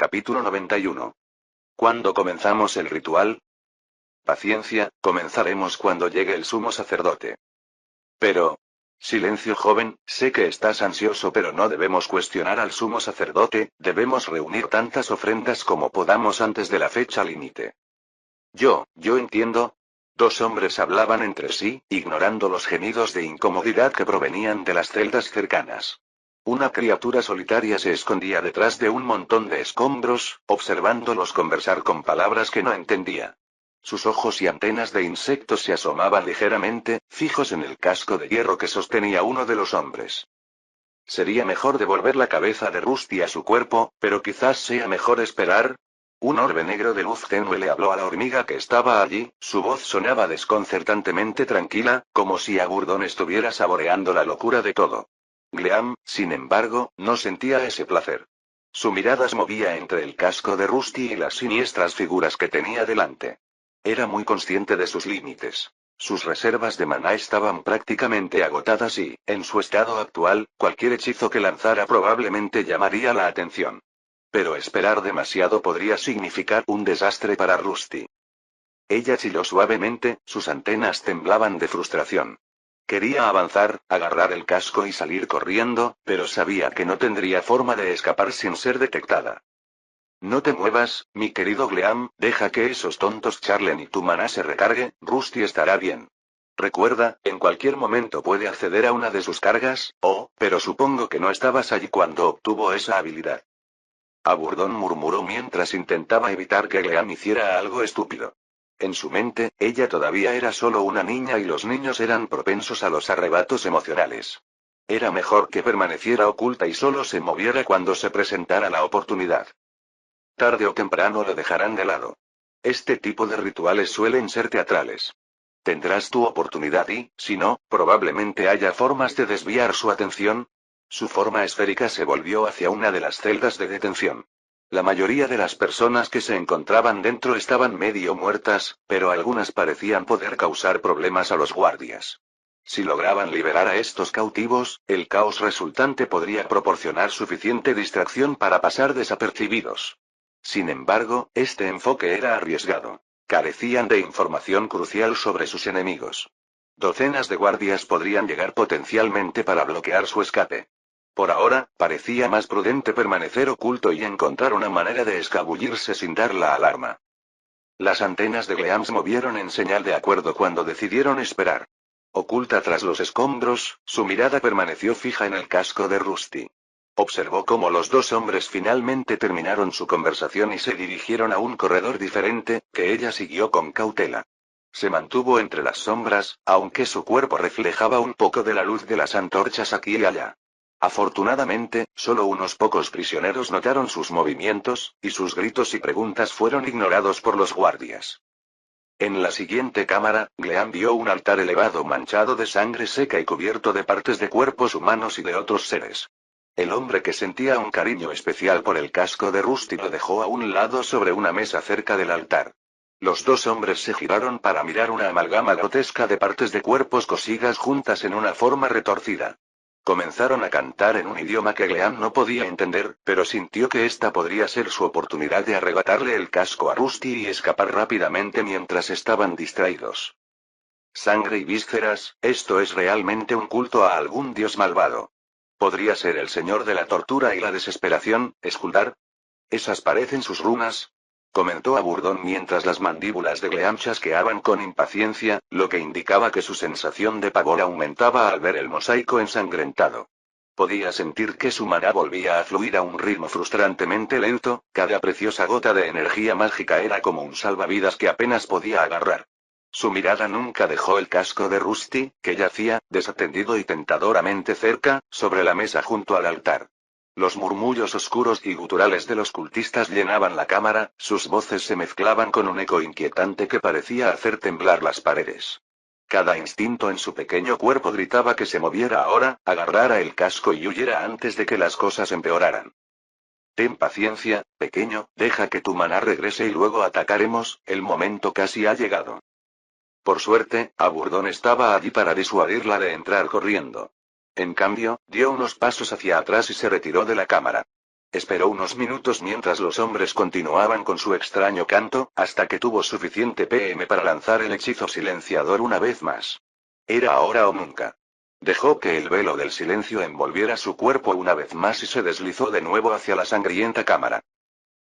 Capítulo 91. ¿Cuándo comenzamos el ritual? Paciencia, comenzaremos cuando llegue el sumo sacerdote. Pero... Silencio, joven, sé que estás ansioso, pero no debemos cuestionar al sumo sacerdote, debemos reunir tantas ofrendas como podamos antes de la fecha límite. Yo entiendo. Dos hombres hablaban entre sí, ignorando los gemidos de incomodidad que provenían de las celdas cercanas. Una criatura solitaria se escondía detrás de un montón de escombros, observándolos conversar con palabras que no entendía. Sus ojos y antenas de insectos se asomaban ligeramente, fijos en el casco de hierro que sostenía uno de los hombres. Sería mejor devolver la cabeza de Rusty a su cuerpo, pero quizás sea mejor esperar. Un orbe negro de luz tenue le habló a la hormiga que estaba allí, su voz sonaba desconcertantemente tranquila, como si Aburdón estuviera saboreando la locura de todo. Gleam, sin embargo, no sentía ese placer. Su mirada se movía entre el casco de Rusty y las siniestras figuras que tenía delante. Era muy consciente de sus límites. Sus reservas de maná estaban prácticamente agotadas y, en su estado actual, cualquier hechizo que lanzara probablemente llamaría la atención. Pero esperar demasiado podría significar un desastre para Rusty. Ella chilló suavemente, sus antenas temblaban de frustración. Quería avanzar, agarrar el casco y salir corriendo, pero sabía que no tendría forma de escapar sin ser detectada. No te muevas, mi querido Gleam, deja que esos tontos charlen y tu maná se recargue, Rusty estará bien. Recuerda, en cualquier momento puede acceder a una de sus cargas, pero supongo que no estabas allí cuando obtuvo esa habilidad. Aburdón murmuró mientras intentaba evitar que Gleam hiciera algo estúpido. En su mente, ella todavía era solo una niña y los niños eran propensos a los arrebatos emocionales. Era mejor que permaneciera oculta y solo se moviera cuando se presentara la oportunidad. Tarde o temprano lo dejarán de lado. Este tipo de rituales suelen ser teatrales. Tendrás tu oportunidad y, si no, probablemente haya formas de desviar su atención. Su forma esférica se volvió hacia una de las celdas de detención. La mayoría de las personas que se encontraban dentro estaban medio muertas, pero algunas parecían poder causar problemas a los guardias. Si lograban liberar a estos cautivos, el caos resultante podría proporcionar suficiente distracción para pasar desapercibidos. Sin embargo, este enfoque era arriesgado. Carecían de información crucial sobre sus enemigos. Docenas de guardias podrían llegar potencialmente para bloquear su escape. Por ahora, parecía más prudente permanecer oculto y encontrar una manera de escabullirse sin dar la alarma. Las antenas de Gleam se movieron en señal de acuerdo cuando decidieron esperar. Oculta tras los escombros, su mirada permaneció fija en el casco de Rusty. Observó cómo los dos hombres finalmente terminaron su conversación y se dirigieron a un corredor diferente, que ella siguió con cautela. Se mantuvo entre las sombras, aunque su cuerpo reflejaba un poco de la luz de las antorchas aquí y allá. Afortunadamente, solo unos pocos prisioneros notaron sus movimientos, y sus gritos y preguntas fueron ignorados por los guardias. En la siguiente cámara, Gleam vio un altar elevado manchado de sangre seca y cubierto de partes de cuerpos humanos y de otros seres. El hombre que sentía un cariño especial por el casco de Rusty lo dejó a un lado sobre una mesa cerca del altar. Los dos hombres se giraron para mirar una amalgama grotesca de partes de cuerpos cosidas juntas en una forma retorcida. Comenzaron a cantar en un idioma que Gleam no podía entender, pero sintió que esta podría ser su oportunidad de arrebatarle el casco a Rusty y escapar rápidamente mientras estaban distraídos. Sangre y vísceras, esto es realmente un culto a algún dios malvado. ¿Podría ser el señor de la tortura y la desesperación, Skuldar? Esas parecen sus runas, comentó Aburdón mientras las mandíbulas de Gleam chasqueaban con impaciencia, lo que indicaba que su sensación de pavor aumentaba al ver el mosaico ensangrentado. Podía sentir que su maná volvía a fluir a un ritmo frustrantemente lento, cada preciosa gota de energía mágica era como un salvavidas que apenas podía agarrar. Su mirada nunca dejó el casco de Rusty, que yacía, desatendido y tentadoramente cerca, sobre la mesa junto al altar. Los murmullos oscuros y guturales de los cultistas llenaban la cámara, sus voces se mezclaban con un eco inquietante que parecía hacer temblar las paredes. Cada instinto en su pequeño cuerpo gritaba que se moviera ahora, agarrara el casco y huyera antes de que las cosas empeoraran. Ten paciencia, pequeño, deja que tu maná regrese y luego atacaremos, el momento casi ha llegado. Por suerte, Aburdón estaba allí para disuadirla de entrar corriendo. En cambio, dio unos pasos hacia atrás y se retiró de la cámara. Esperó unos minutos mientras los hombres continuaban con su extraño canto, hasta que tuvo suficiente PM para lanzar el hechizo silenciador una vez más. Era ahora o nunca. Dejó que el velo del silencio envolviera su cuerpo una vez más y se deslizó de nuevo hacia la sangrienta cámara.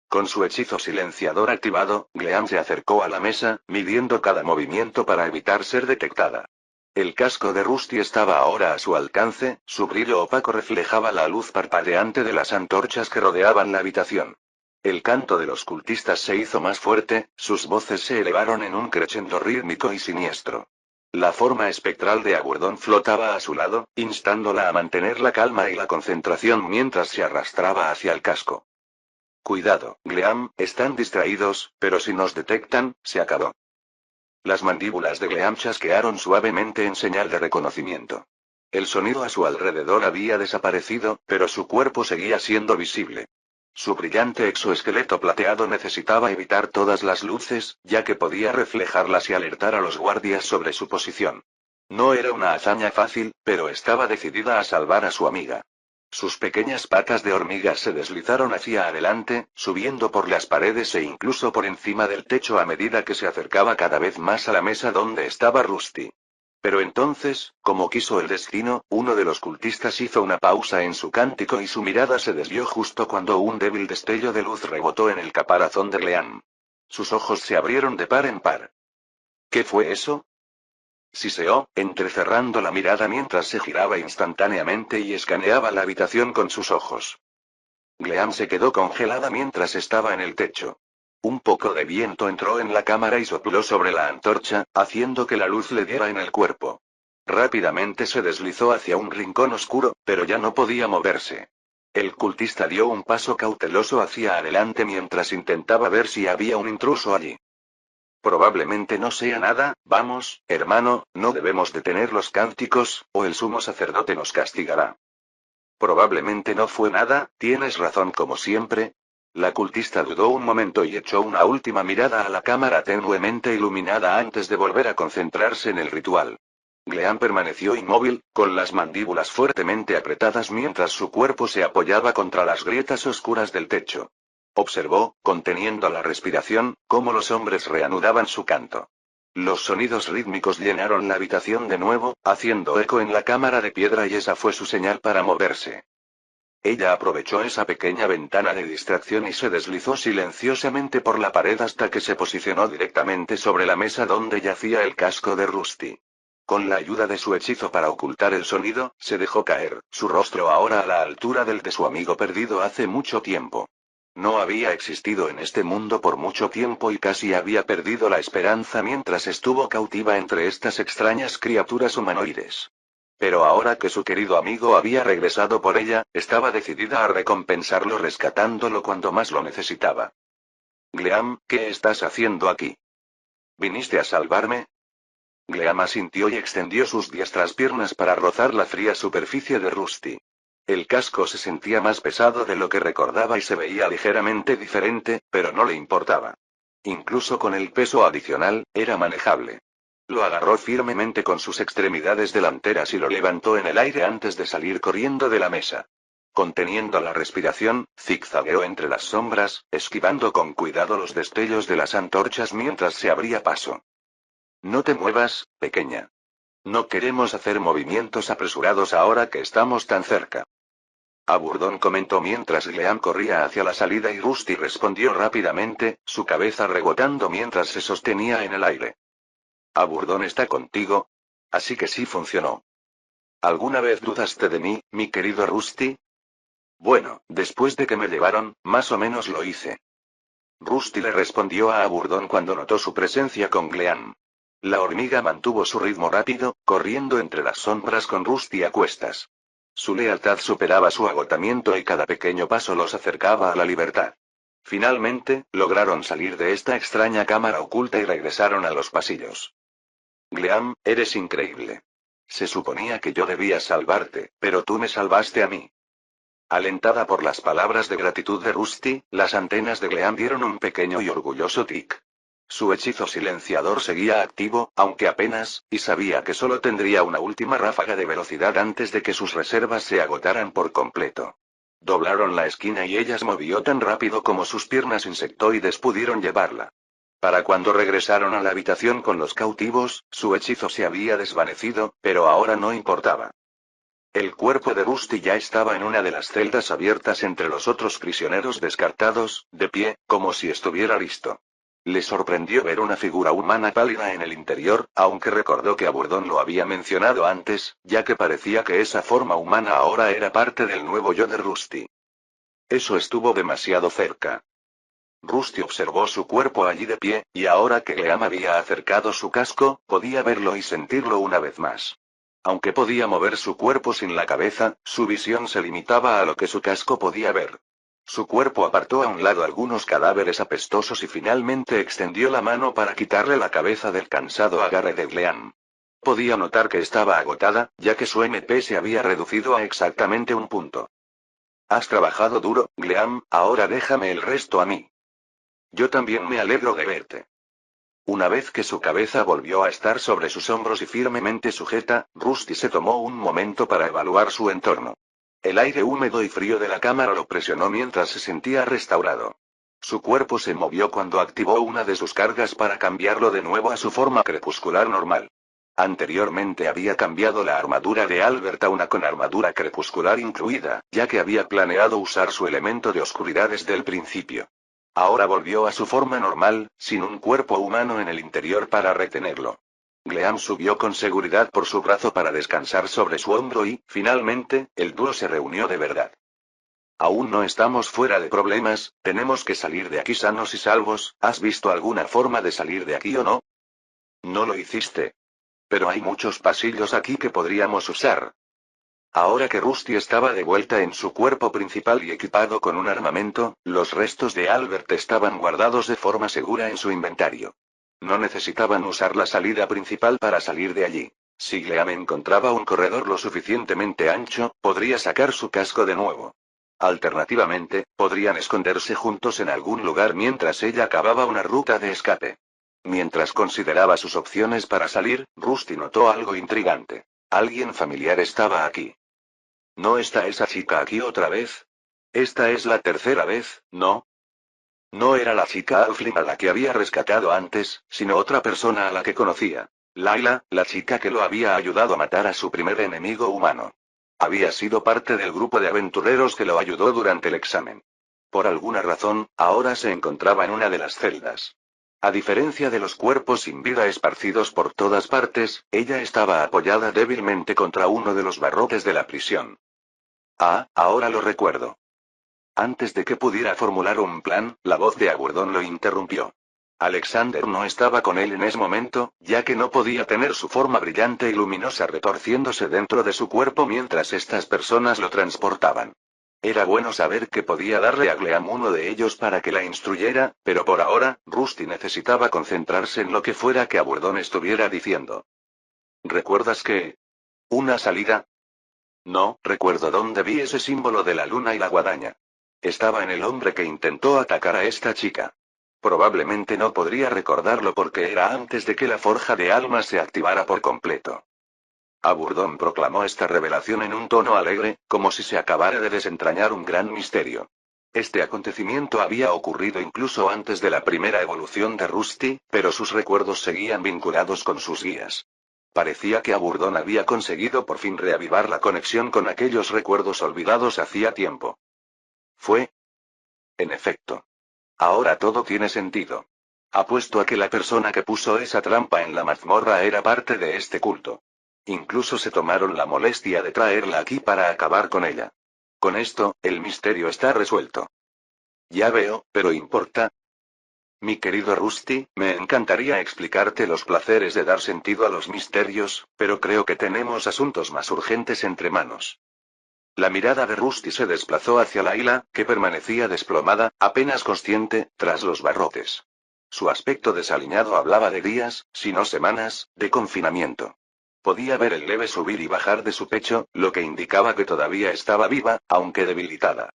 Con su hechizo silenciador activado, Gleam se acercó a la mesa, midiendo cada movimiento para evitar ser detectada. El casco de Rusty estaba ahora a su alcance, su brillo opaco reflejaba la luz parpadeante de las antorchas que rodeaban la habitación. El canto de los cultistas se hizo más fuerte, sus voces se elevaron en un crescendo rítmico y siniestro. La forma espectral de Agurdón flotaba a su lado, instándola a mantener la calma y la concentración mientras se arrastraba hacia el casco. Cuidado, Gleam, están distraídos, pero si nos detectan, se acabó. Las mandíbulas de Gleam chasquearon suavemente en señal de reconocimiento. El sonido a su alrededor había desaparecido, pero su cuerpo seguía siendo visible. Su brillante exoesqueleto plateado necesitaba evitar todas las luces, ya que podía reflejarlas y alertar a los guardias sobre su posición. No era una hazaña fácil, pero estaba decidida a salvar a su amiga. Sus pequeñas patas de hormiga se deslizaron hacia adelante, subiendo por las paredes e incluso por encima del techo a medida que se acercaba cada vez más a la mesa donde estaba Rusty. Pero entonces, como quiso el destino, uno de los cultistas hizo una pausa en su cántico y su mirada se desvió justo cuando un débil destello de luz rebotó en el caparazón de Gleam. Sus ojos se abrieron de par en par. ¿Qué fue eso? Siseó, entrecerrando la mirada mientras se giraba instantáneamente y escaneaba la habitación con sus ojos. Gleam se quedó congelada mientras estaba en el techo. Un poco de viento entró en la cámara y sopló sobre la antorcha, haciendo que la luz le diera en el cuerpo. Rápidamente se deslizó hacia un rincón oscuro, pero ya no podía moverse. El cultista dio un paso cauteloso hacia adelante mientras intentaba ver si había un intruso allí. Probablemente no sea nada, vamos, hermano, no debemos detener los cánticos, o el sumo sacerdote nos castigará. Probablemente no fue nada, tienes razón como siempre. La cultista dudó un momento y echó una última mirada a la cámara tenuemente iluminada antes de volver a concentrarse en el ritual. Gleam permaneció inmóvil, con las mandíbulas fuertemente apretadas mientras su cuerpo se apoyaba contra las grietas oscuras del techo. Observó, conteniendo la respiración, cómo los hombres reanudaban su canto. Los sonidos rítmicos llenaron la habitación de nuevo, haciendo eco en la cámara de piedra y esa fue su señal para moverse. Ella aprovechó esa pequeña ventana de distracción y se deslizó silenciosamente por la pared hasta que se posicionó directamente sobre la mesa donde yacía el casco de Rusty. Con la ayuda de su hechizo para ocultar el sonido, se dejó caer, su rostro ahora a la altura del de su amigo perdido hace mucho tiempo. No había existido en este mundo por mucho tiempo y casi había perdido la esperanza mientras estuvo cautiva entre estas extrañas criaturas humanoides. Pero ahora que su querido amigo había regresado por ella, estaba decidida a recompensarlo rescatándolo cuando más lo necesitaba. Gleam, ¿qué estás haciendo aquí? ¿Viniste a salvarme? Gleam asintió y extendió sus diestras piernas para rozar la fría superficie de Rusty. El casco se sentía más pesado de lo que recordaba y se veía ligeramente diferente, pero no le importaba. Incluso con el peso adicional, era manejable. Lo agarró firmemente con sus extremidades delanteras y lo levantó en el aire antes de salir corriendo de la mesa. Conteniendo la respiración, zigzagueó entre las sombras, esquivando con cuidado los destellos de las antorchas mientras se abría paso. No te muevas, pequeña. No queremos hacer movimientos apresurados ahora que estamos tan cerca. Aburdón comentó mientras Gleam corría hacia la salida y Rusty respondió rápidamente, su cabeza rebotando mientras se sostenía en el aire. Aburdón está contigo. Así que sí funcionó. ¿Alguna vez dudaste de mí, mi querido Rusty? Bueno, después de que me llevaron, más o menos lo hice. Rusty le respondió a Aburdón cuando notó su presencia con Gleam. La hormiga mantuvo su ritmo rápido, corriendo entre las sombras con Rusty a cuestas. Su lealtad superaba su agotamiento y cada pequeño paso los acercaba a la libertad. Finalmente, lograron salir de esta extraña cámara oculta y regresaron a los pasillos. Gleam, eres increíble. Se suponía que yo debía salvarte, pero tú me salvaste a mí. Alentada por las palabras de gratitud de Rusty, las antenas de Gleam dieron un pequeño y orgulloso tic. Su hechizo silenciador seguía activo, aunque apenas, y sabía que solo tendría una última ráfaga de velocidad antes de que sus reservas se agotaran por completo. Doblaron la esquina y ella se movió tan rápido como sus piernas insectoides pudieron llevarla. Para cuando regresaron a la habitación con los cautivos, su hechizo se había desvanecido, pero ahora no importaba. El cuerpo de Rusty ya estaba en una de las celdas abiertas entre los otros prisioneros descartados, de pie, como si estuviera listo. Le sorprendió ver una figura humana pálida en el interior, aunque recordó que Aburdón lo había mencionado antes, ya que parecía que esa forma humana ahora era parte del nuevo yo de Rusty. Eso estuvo demasiado cerca. Rusty observó su cuerpo allí de pie, y ahora que Leam había acercado su casco, podía verlo y sentirlo una vez más. Aunque podía mover su cuerpo sin la cabeza, su visión se limitaba a lo que su casco podía ver. Su cuerpo apartó a un lado algunos cadáveres apestosos y finalmente extendió la mano para quitarle la cabeza del cansado agarre de Leam. Podía notar que estaba agotada, ya que su MP se había reducido a exactamente un punto. Has trabajado duro, Gleam, ahora déjame el resto a mí. Yo también me alegro de verte. Una vez que su cabeza volvió a estar sobre sus hombros y firmemente sujeta, Rusty se tomó un momento para evaluar su entorno. El aire húmedo y frío de la cámara lo presionó mientras se sentía restaurado. Su cuerpo se movió cuando activó una de sus cargas para cambiarlo de nuevo a su forma crepuscular normal. Anteriormente había cambiado la armadura de Albert a una con armadura crepuscular incluida, ya que había planeado usar su elemento de oscuridad desde el principio. Ahora volvió a su forma normal, sin un cuerpo humano en el interior para retenerlo. Gleam subió con seguridad por su brazo para descansar sobre su hombro y, finalmente, el dúo se reunió de verdad. Aún no estamos fuera de problemas, tenemos que salir de aquí sanos y salvos. ¿Has visto alguna forma de salir de aquí o no? No lo hiciste. Pero hay muchos pasillos aquí que podríamos usar. Ahora que Rusty estaba de vuelta en su cuerpo principal y equipado con un armamento, los restos de Albert estaban guardados de forma segura en su inventario. No necesitaban usar la salida principal para salir de allí. Si Gleam encontraba un corredor lo suficientemente ancho, podría sacar su casco de nuevo. Alternativamente, podrían esconderse juntos en algún lugar mientras ella acababa una ruta de escape. Mientras consideraba sus opciones para salir, Rusty notó algo intrigante. Alguien familiar estaba aquí. ¿No está esa chica aquí otra vez? Esta es la tercera vez, ¿no? No era la chica Alflin a la que había rescatado antes, sino otra persona a la que conocía. Layla, la chica que lo había ayudado a matar a su primer enemigo humano. Había sido parte del grupo de aventureros que lo ayudó durante el examen. Por alguna razón, ahora se encontraba en una de las celdas. A diferencia de los cuerpos sin vida esparcidos por todas partes, ella estaba apoyada débilmente contra uno de los barrotes de la prisión. Ah, ahora lo recuerdo. Antes de que pudiera formular un plan, la voz de Aburdón lo interrumpió. Alexander no estaba con él en ese momento, ya que no podía tener su forma brillante y luminosa retorciéndose dentro de su cuerpo mientras estas personas lo transportaban. Era bueno saber que podía darle a Gleam uno de ellos para que la instruyera, pero por ahora, Rusty necesitaba concentrarse en lo que fuera que Aburdón estuviera diciendo. ¿Recuerdas que? ¿Una salida? No, recuerdo dónde vi ese símbolo de la luna y la guadaña. Estaba en el hombre que intentó atacar a esta chica. Probablemente no podría recordarlo porque era antes de que la forja de almas se activara por completo. Aburdón proclamó esta revelación en un tono alegre, como si se acabara de desentrañar un gran misterio. Este acontecimiento había ocurrido incluso antes de la primera evolución de Rusty, pero sus recuerdos seguían vinculados con sus guías. Parecía que Aburdón había conseguido por fin reavivar la conexión con aquellos recuerdos olvidados hacía tiempo. Fue. En efecto. Ahora todo tiene sentido. Apuesto a que la persona que puso esa trampa en la mazmorra era parte de este culto. Incluso se tomaron la molestia de traerla aquí para acabar con ella. Con esto, el misterio está resuelto. Ya veo, pero ¿importa? Mi querido Rusty, me encantaría explicarte los placeres de dar sentido a los misterios, pero creo que tenemos asuntos más urgentes entre manos. La mirada de Rusty se desplazó hacia Layla, que permanecía desplomada, apenas consciente, tras los barrotes. Su aspecto desaliñado hablaba de días, si no semanas, de confinamiento. Podía ver el leve subir y bajar de su pecho, lo que indicaba que todavía estaba viva, aunque debilitada.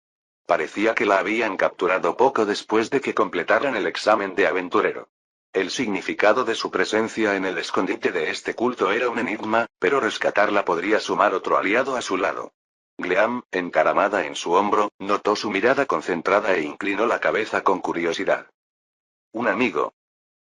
Parecía que la habían capturado poco después de que completaran el examen de aventurero. El significado de su presencia en el escondite de este culto era un enigma, pero rescatarla podría sumar otro aliado a su lado. Gleam, encaramada en su hombro, notó su mirada concentrada e inclinó la cabeza con curiosidad. ¿Un amigo?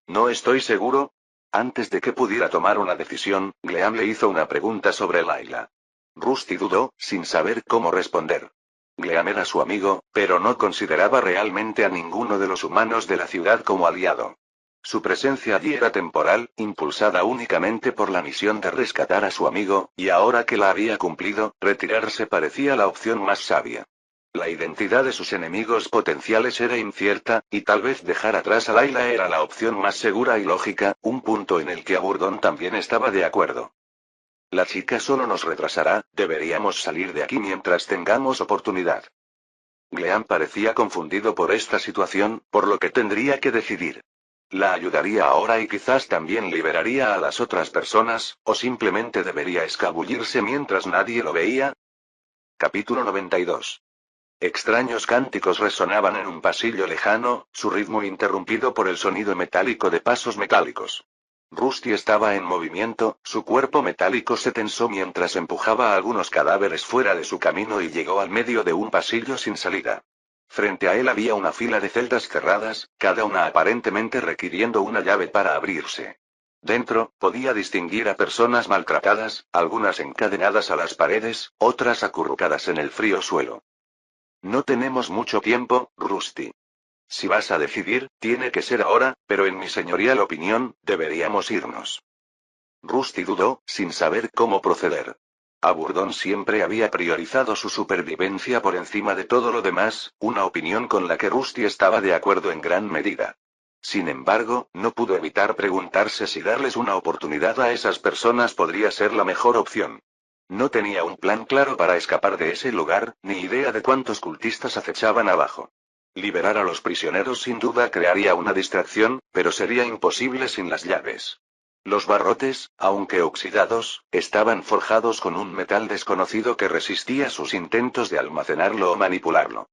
No estoy seguro. Antes de que pudiera tomar una decisión, Gleam le hizo una pregunta sobre Layla. Rusty dudó, sin saber cómo responder. Gleam era su amigo, pero no consideraba realmente a ninguno de los humanos de la ciudad como aliado. Su presencia allí era temporal, impulsada únicamente por la misión de rescatar a su amigo, y ahora que la había cumplido, retirarse parecía la opción más sabia. La identidad de sus enemigos potenciales era incierta, y tal vez dejar atrás a Layla era la opción más segura y lógica, un punto en el que Aburdón también estaba de acuerdo. La chica solo nos retrasará, deberíamos salir de aquí mientras tengamos oportunidad. Gleam parecía confundido por esta situación, por lo que tendría que decidir. ¿La ayudaría ahora y quizás también liberaría a las otras personas, o simplemente debería escabullirse mientras nadie lo veía? Capítulo 92. Extraños cánticos resonaban en un pasillo lejano, su ritmo interrumpido por el sonido metálico de pasos metálicos. Rusty estaba en movimiento, su cuerpo metálico se tensó mientras empujaba a algunos cadáveres fuera de su camino y llegó al medio de un pasillo sin salida. Frente a él había una fila de celdas cerradas, cada una aparentemente requiriendo una llave para abrirse. Dentro, podía distinguir a personas maltratadas, algunas encadenadas a las paredes, otras acurrucadas en el frío suelo. No tenemos mucho tiempo, Rusty. Si vas a decidir, tiene que ser ahora, pero en mi señorial opinión, deberíamos irnos. Rusty dudó, sin saber cómo proceder. Aburdón siempre había priorizado su supervivencia por encima de todo lo demás, una opinión con la que Rusty estaba de acuerdo en gran medida. Sin embargo, no pudo evitar preguntarse si darles una oportunidad a esas personas podría ser la mejor opción. No tenía un plan claro para escapar de ese lugar, ni idea de cuántos cultistas acechaban abajo. Liberar a los prisioneros sin duda crearía una distracción, pero sería imposible sin las llaves. Los barrotes, aunque oxidados, estaban forjados con un metal desconocido que resistía sus intentos de almacenarlo o manipularlo.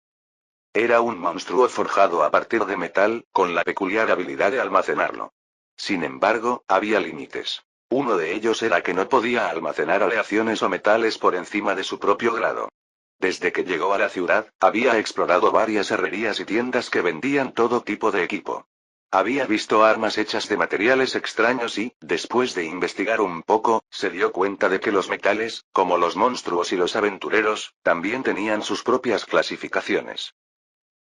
Era un monstruo forjado a partir de metal, con la peculiar habilidad de almacenarlo. Sin embargo, había límites. Uno de ellos era que no podía almacenar aleaciones o metales por encima de su propio grado. Desde que llegó a la ciudad, había explorado varias herrerías y tiendas que vendían todo tipo de equipo. Había visto armas hechas de materiales extraños y, después de investigar un poco, se dio cuenta de que los metales, como los monstruos y los aventureros, también tenían sus propias clasificaciones.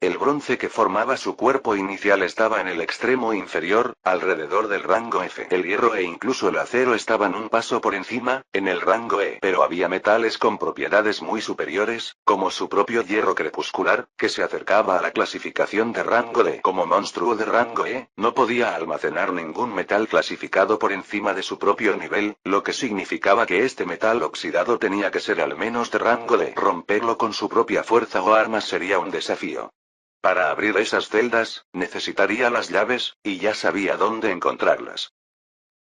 El bronce que formaba su cuerpo inicial estaba en el extremo inferior, alrededor del rango F. El hierro e incluso el acero estaban un paso por encima, en el rango E. Pero había metales con propiedades muy superiores, como su propio hierro crepuscular, que se acercaba a la clasificación de rango D. Como monstruo de rango E, no podía almacenar ningún metal clasificado por encima de su propio nivel, lo que significaba que este metal oxidado tenía que ser al menos de rango D. Romperlo con su propia fuerza o armas sería un desafío. Para abrir esas celdas, necesitaría las llaves, y ya sabía dónde encontrarlas.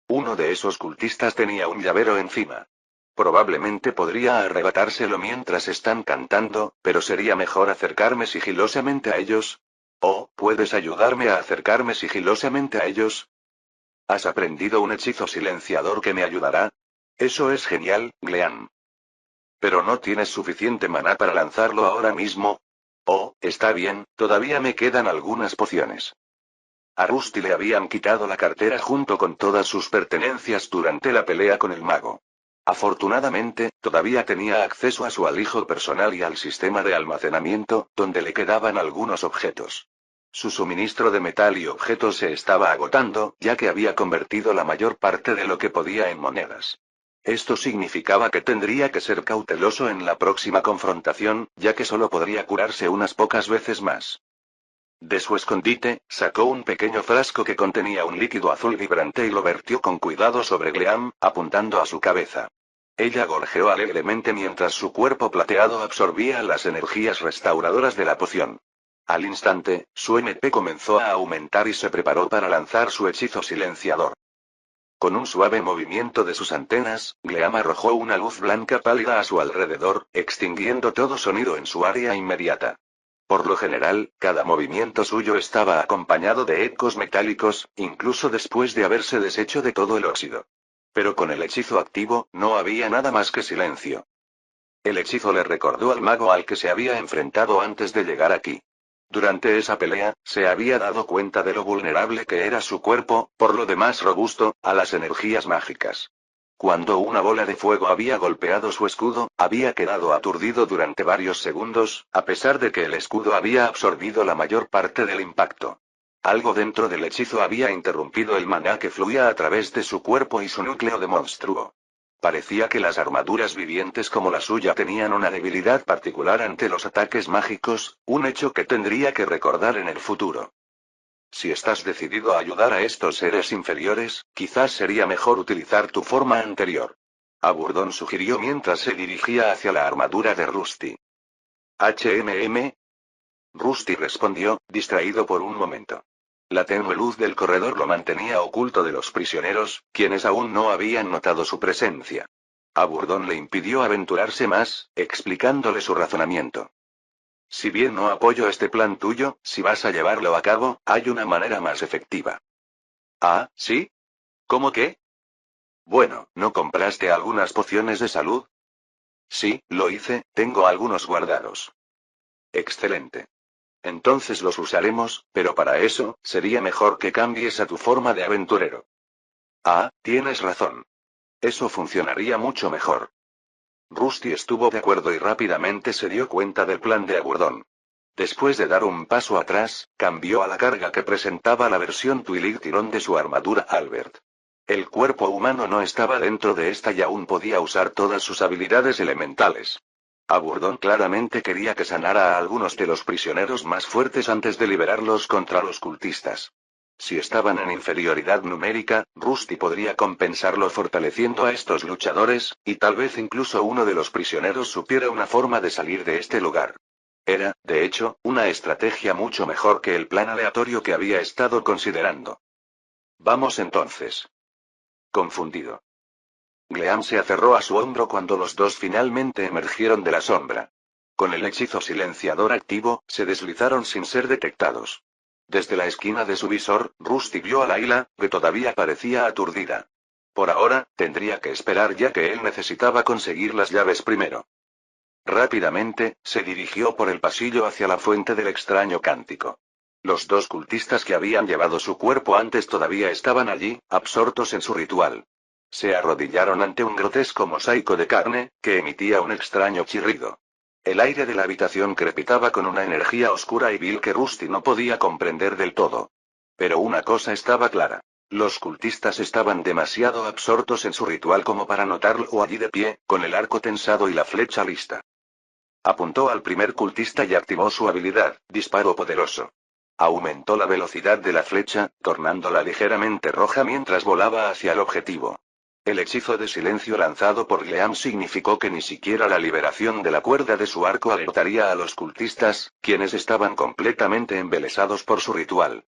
Uno de esos cultistas tenía un llavero encima. Probablemente podría arrebatárselo mientras están cantando, pero sería mejor acercarme sigilosamente a ellos. ¿O, puedes ayudarme a acercarme sigilosamente a ellos? ¿Has aprendido un hechizo silenciador que me ayudará? Eso es genial, Gleam. ¿Pero no tienes suficiente maná para lanzarlo ahora mismo? Oh, está bien, todavía me quedan algunas pociones. A Rusty le habían quitado la cartera junto con todas sus pertenencias durante la pelea con el mago. Afortunadamente, todavía tenía acceso a su alijo personal y al sistema de almacenamiento, donde le quedaban algunos objetos. Su suministro de metal y objetos se estaba agotando, ya que había convertido la mayor parte de lo que podía en monedas. Esto significaba que tendría que ser cauteloso en la próxima confrontación, ya que solo podría curarse unas pocas veces más. De su escondite, sacó un pequeño frasco que contenía un líquido azul vibrante y lo vertió con cuidado sobre Gleam, apuntando a su cabeza. Ella gorjeó alegremente mientras su cuerpo plateado absorbía las energías restauradoras de la poción. Al instante, su MP comenzó a aumentar y se preparó para lanzar su hechizo silenciador. Con un suave movimiento de sus antenas, Gleam arrojó una luz blanca pálida a su alrededor, extinguiendo todo sonido en su área inmediata. Por lo general, cada movimiento suyo estaba acompañado de ecos metálicos, incluso después de haberse deshecho de todo el óxido. Pero con el hechizo activo, no había nada más que silencio. El hechizo le recordó al mago al que se había enfrentado antes de llegar aquí. Durante esa pelea, se había dado cuenta de lo vulnerable que era su cuerpo, por lo demás robusto, a las energías mágicas. Cuando una bola de fuego había golpeado su escudo, había quedado aturdido durante varios segundos, a pesar de que el escudo había absorbido la mayor parte del impacto. Algo dentro del hechizo había interrumpido el maná que fluía a través de su cuerpo y su núcleo de monstruo. Parecía que las armaduras vivientes como la suya tenían una debilidad particular ante los ataques mágicos, un hecho que tendría que recordar en el futuro. Si estás decidido a ayudar a estos seres inferiores, quizás sería mejor utilizar tu forma anterior. Aburdón sugirió mientras se dirigía hacia la armadura de Rusty. ¿HMM? Rusty respondió, distraído por un momento. La tenue luz del corredor lo mantenía oculto de los prisioneros, quienes aún no habían notado su presencia. Aburdón le impidió aventurarse más, explicándole su razonamiento. Si bien no apoyo este plan tuyo, si vas a llevarlo a cabo, hay una manera más efectiva. Ah, ¿sí? ¿Cómo qué? Bueno, ¿no compraste algunas pociones de salud? Sí, lo hice, tengo algunos guardados. Excelente. Entonces los usaremos, pero para eso, sería mejor que cambies a tu forma de aventurero. Ah, tienes razón. Eso funcionaría mucho mejor. Rusty estuvo de acuerdo y rápidamente se dio cuenta del plan de Aburdón. Después de dar un paso atrás, cambió a la carga que presentaba la versión Twilig Tirón de su armadura Albert. El cuerpo humano no estaba dentro de esta y aún podía usar todas sus habilidades elementales. Aburdón claramente quería que sanara a algunos de los prisioneros más fuertes antes de liberarlos contra los cultistas. Si estaban en inferioridad numérica, Rusty podría compensarlo fortaleciendo a estos luchadores, y tal vez incluso uno de los prisioneros supiera una forma de salir de este lugar. Era, de hecho, una estrategia mucho mejor que el plan aleatorio que había estado considerando. Vamos entonces. Confundido. Gleam se aferró a su hombro cuando los dos finalmente emergieron de la sombra. Con el hechizo silenciador activo, se deslizaron sin ser detectados. Desde la esquina de su visor, Rusty vio a Layla, que todavía parecía aturdida. Por ahora, tendría que esperar ya que él necesitaba conseguir las llaves primero. Rápidamente, se dirigió por el pasillo hacia la fuente del extraño cántico. Los dos cultistas que habían llevado su cuerpo antes todavía estaban allí, absortos en su ritual. Se arrodillaron ante un grotesco mosaico de carne, que emitía un extraño chirrido. El aire de la habitación crepitaba con una energía oscura y vil que Rusty no podía comprender del todo. Pero una cosa estaba clara. Los cultistas estaban demasiado absortos en su ritual como para notarlo allí de pie, con el arco tensado y la flecha lista. Apuntó al primer cultista y activó su habilidad, disparo poderoso. Aumentó la velocidad de la flecha, tornándola ligeramente roja mientras volaba hacia el objetivo. El hechizo de silencio lanzado por Gleam significó que ni siquiera la liberación de la cuerda de su arco alertaría a los cultistas, quienes estaban completamente embelesados por su ritual.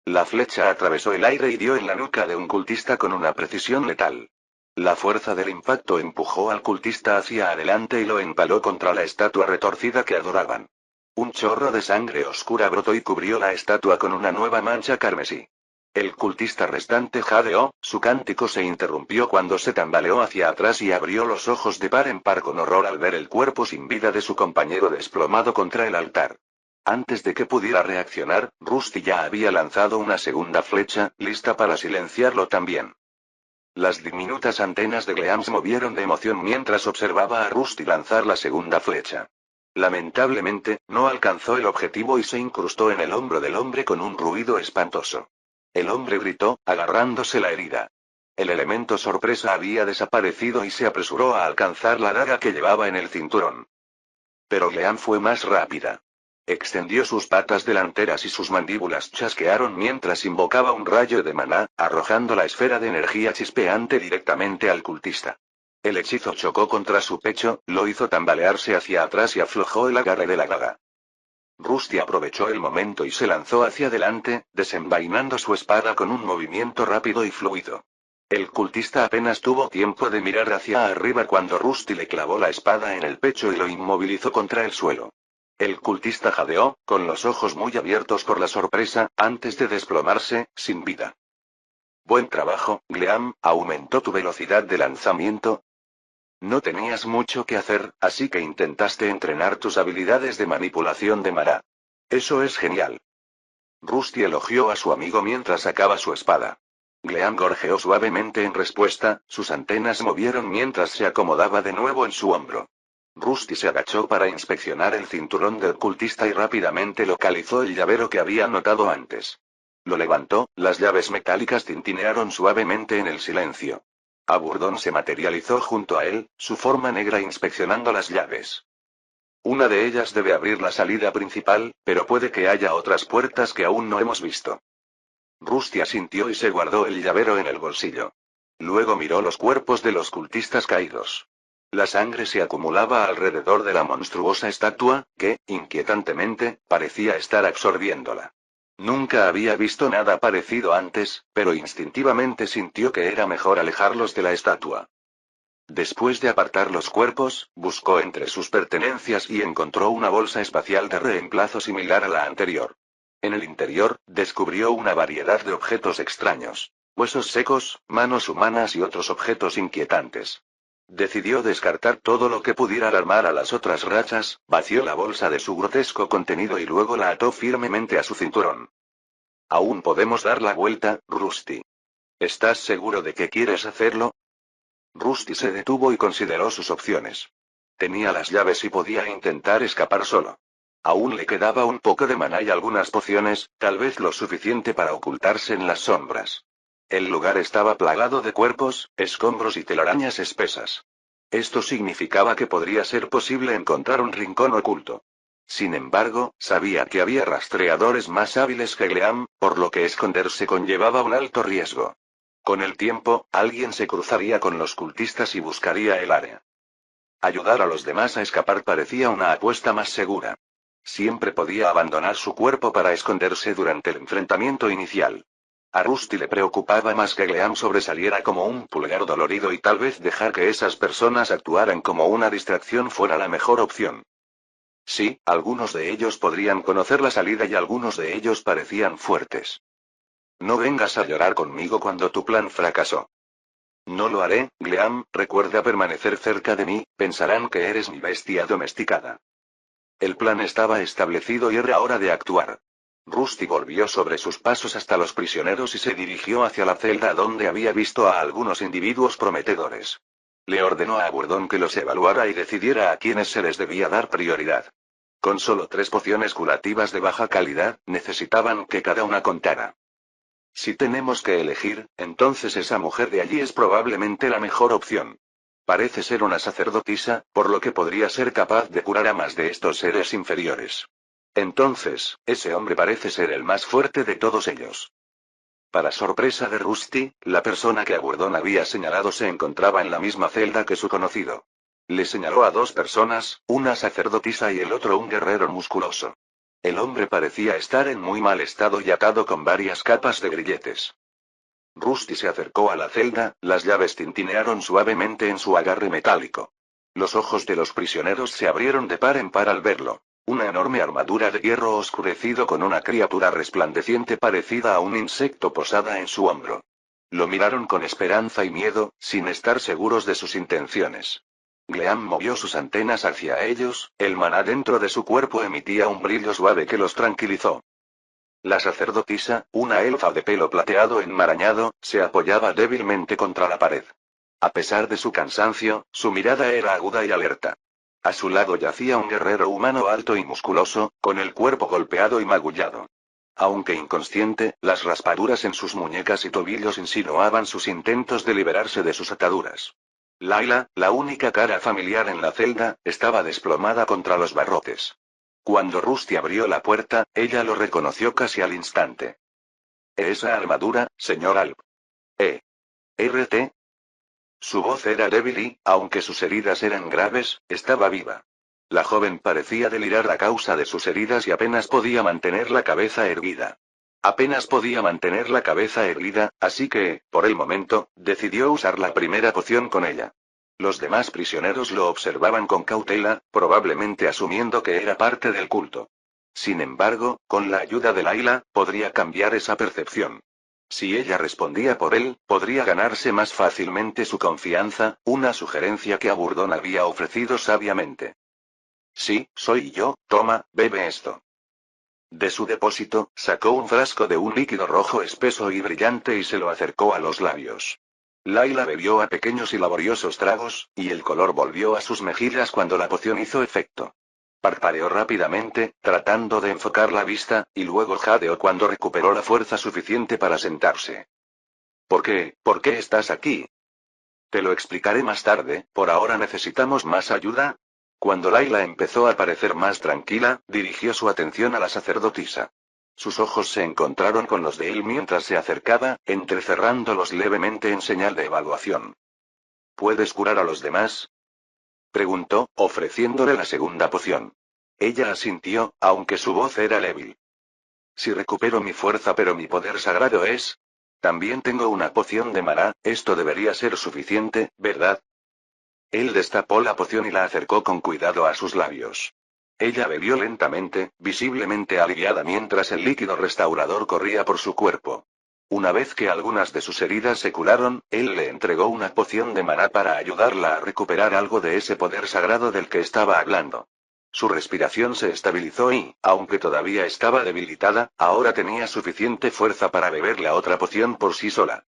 La flecha atravesó el aire y dio en la nuca de un cultista con una precisión letal. La fuerza del impacto empujó al cultista hacia adelante y lo empaló contra la estatua retorcida que adoraban. Un chorro de sangre oscura brotó y cubrió la estatua con una nueva mancha carmesí. El cultista restante jadeó, su cántico se interrumpió cuando se tambaleó hacia atrás y abrió los ojos de par en par con horror al ver el cuerpo sin vida de su compañero desplomado contra el altar. Antes de que pudiera reaccionar, Rusty ya había lanzado una segunda flecha, lista para silenciarlo también. Las diminutas antenas de Gleam se movieron de emoción mientras observaba a Rusty lanzar la segunda flecha. Lamentablemente, no alcanzó el objetivo y se incrustó en el hombro del hombre con un ruido espantoso. El hombre gritó, agarrándose la herida. El elemento sorpresa había desaparecido y se apresuró a alcanzar la daga que llevaba en el cinturón. Pero Gleam fue más rápida. Extendió sus patas delanteras y sus mandíbulas chasquearon mientras invocaba un rayo de maná, arrojando la esfera de energía chispeante directamente al cultista. El hechizo chocó contra su pecho, lo hizo tambalearse hacia atrás y aflojó el agarre de la daga. Rusty aprovechó el momento y se lanzó hacia adelante, desenvainando su espada con un movimiento rápido y fluido. El cultista apenas tuvo tiempo de mirar hacia arriba cuando Rusty le clavó la espada en el pecho y lo inmovilizó contra el suelo. El cultista jadeó, con los ojos muy abiertos por la sorpresa, antes de desplomarse, sin vida. Buen trabajo, Gleam, ¿aumentó tu velocidad de lanzamiento? No tenías mucho que hacer, así que intentaste entrenar tus habilidades de manipulación de Mara. Eso es genial. Rusty elogió a su amigo mientras sacaba su espada. Gleam gorjeó suavemente en respuesta, sus antenas movieron mientras se acomodaba de nuevo en su hombro. Rusty se agachó para inspeccionar el cinturón del cultista y rápidamente localizó el llavero que había notado antes. Lo levantó, las llaves metálicas tintinearon suavemente en el silencio. Aburdón se materializó junto a él, su forma negra inspeccionando las llaves. Una de ellas debe abrir la salida principal, pero puede que haya otras puertas que aún no hemos visto. Rusty asintió y se guardó el llavero en el bolsillo. Luego miró los cuerpos de los cultistas caídos. La sangre se acumulaba alrededor de la monstruosa estatua, que, inquietantemente, parecía estar absorbiéndola. Nunca había visto nada parecido antes, pero instintivamente sintió que era mejor alejarlos de la estatua. Después de apartar los cuerpos, buscó entre sus pertenencias y encontró una bolsa espacial de reemplazo similar a la anterior. En el interior, descubrió una variedad de objetos extraños. Huesos secos, manos humanas y otros objetos inquietantes. Decidió descartar todo lo que pudiera alarmar a las otras rachas, vació la bolsa de su grotesco contenido y luego la ató firmemente a su cinturón. Aún podemos dar la vuelta, Rusty. ¿Estás seguro de que quieres hacerlo? Rusty se detuvo y consideró sus opciones. Tenía las llaves y podía intentar escapar solo. Aún le quedaba un poco de maná y algunas pociones, tal vez lo suficiente para ocultarse en las sombras. El lugar estaba plagado de cuerpos, escombros y telarañas espesas. Esto significaba que podría ser posible encontrar un rincón oculto. Sin embargo, sabía que había rastreadores más hábiles que Gleam, por lo que esconderse conllevaba un alto riesgo. Con el tiempo, alguien se cruzaría con los cultistas y buscaría el área. Ayudar a los demás a escapar parecía una apuesta más segura. Siempre podía abandonar su cuerpo para esconderse durante el enfrentamiento inicial. A Rusty le preocupaba más que Gleam sobresaliera como un pulgar dolorido y tal vez dejar que esas personas actuaran como una distracción fuera la mejor opción. Sí, algunos de ellos podrían conocer la salida y algunos de ellos parecían fuertes. No vengas a llorar conmigo cuando tu plan fracasó. No lo haré, Gleam, recuerda permanecer cerca de mí, pensarán que eres mi bestia domesticada. El plan estaba establecido y era hora de actuar. Rusty volvió sobre sus pasos hasta los prisioneros y se dirigió hacia la celda donde había visto a algunos individuos prometedores. Le ordenó a Aburdón que los evaluara y decidiera a quiénes se les debía dar prioridad. Con solo 3 pociones curativas de baja calidad, necesitaban que cada una contara. Si tenemos que elegir, entonces esa mujer de allí es probablemente la mejor opción. Parece ser una sacerdotisa, por lo que podría ser capaz de curar a más de estos seres inferiores. Entonces, ese hombre parece ser el más fuerte de todos ellos. Para sorpresa de Rusty, la persona que Aburdón había señalado se encontraba en la misma celda que su conocido. Le señaló a 2 personas, una sacerdotisa y el otro un guerrero musculoso. El hombre parecía estar en muy mal estado y atado con varias capas de grilletes. Rusty se acercó a la celda, las llaves tintinearon suavemente en su agarre metálico. Los ojos de los prisioneros se abrieron de par en par al verlo. Una enorme armadura de hierro oscurecido con una criatura resplandeciente parecida a un insecto posada en su hombro. Lo miraron con esperanza y miedo, sin estar seguros de sus intenciones. Gleam movió sus antenas hacia ellos, el maná dentro de su cuerpo emitía un brillo suave que los tranquilizó. La sacerdotisa, una elfa de pelo plateado enmarañado, se apoyaba débilmente contra la pared. A pesar de su cansancio, su mirada era aguda y alerta. A su lado yacía un guerrero humano alto y musculoso, con el cuerpo golpeado y magullado. Aunque inconsciente, las raspaduras en sus muñecas y tobillos insinuaban sus intentos de liberarse de sus ataduras. Layla, la única cara familiar en la celda, estaba desplomada contra los barrotes. Cuando Rusty abrió la puerta, ella lo reconoció casi al instante. Esa armadura, señor Alp. ¿RT? Su voz era débil y, aunque sus heridas eran graves, estaba viva. La joven parecía delirar a causa de sus heridas y apenas podía mantener la cabeza erguida. Apenas podía mantener la cabeza erguida, así que, por el momento, decidió usar la primera poción con ella. Los demás prisioneros lo observaban con cautela, probablemente asumiendo que era parte del culto. Sin embargo, con la ayuda de Layla, podría cambiar esa percepción. Si ella respondía por él, podría ganarse más fácilmente su confianza, una sugerencia que Aburdón había ofrecido sabiamente. Sí, soy yo, toma, bebe esto. De su depósito, sacó un frasco de un líquido rojo espeso y brillante y se lo acercó a los labios. Laila bebió a pequeños y laboriosos tragos, y el color volvió a sus mejillas cuando la poción hizo efecto. Parpadeó rápidamente, tratando de enfocar la vista, y luego jadeó cuando recuperó la fuerza suficiente para sentarse. ¿Por qué estás aquí? Te lo explicaré más tarde, por ahora necesitamos más ayuda. Cuando Laila empezó a parecer más tranquila, dirigió su atención a la sacerdotisa. Sus ojos se encontraron con los de él mientras se acercaba, entrecerrándolos levemente en señal de evaluación. ¿Puedes curar a los demás? Preguntó, ofreciéndole la segunda poción. Ella asintió, aunque su voz era débil. Si recupero mi fuerza pero mi poder sagrado es... También tengo una poción de maná, esto debería ser suficiente, ¿verdad? Él destapó la poción y la acercó con cuidado a sus labios. Ella bebió lentamente, visiblemente aliviada mientras el líquido restaurador corría por su cuerpo. Una vez que algunas de sus heridas se curaron, él le entregó una poción de maná para ayudarla a recuperar algo de ese poder sagrado del que estaba hablando. Su respiración se estabilizó y, aunque todavía estaba debilitada, ahora tenía suficiente fuerza para beber la otra poción por sí sola.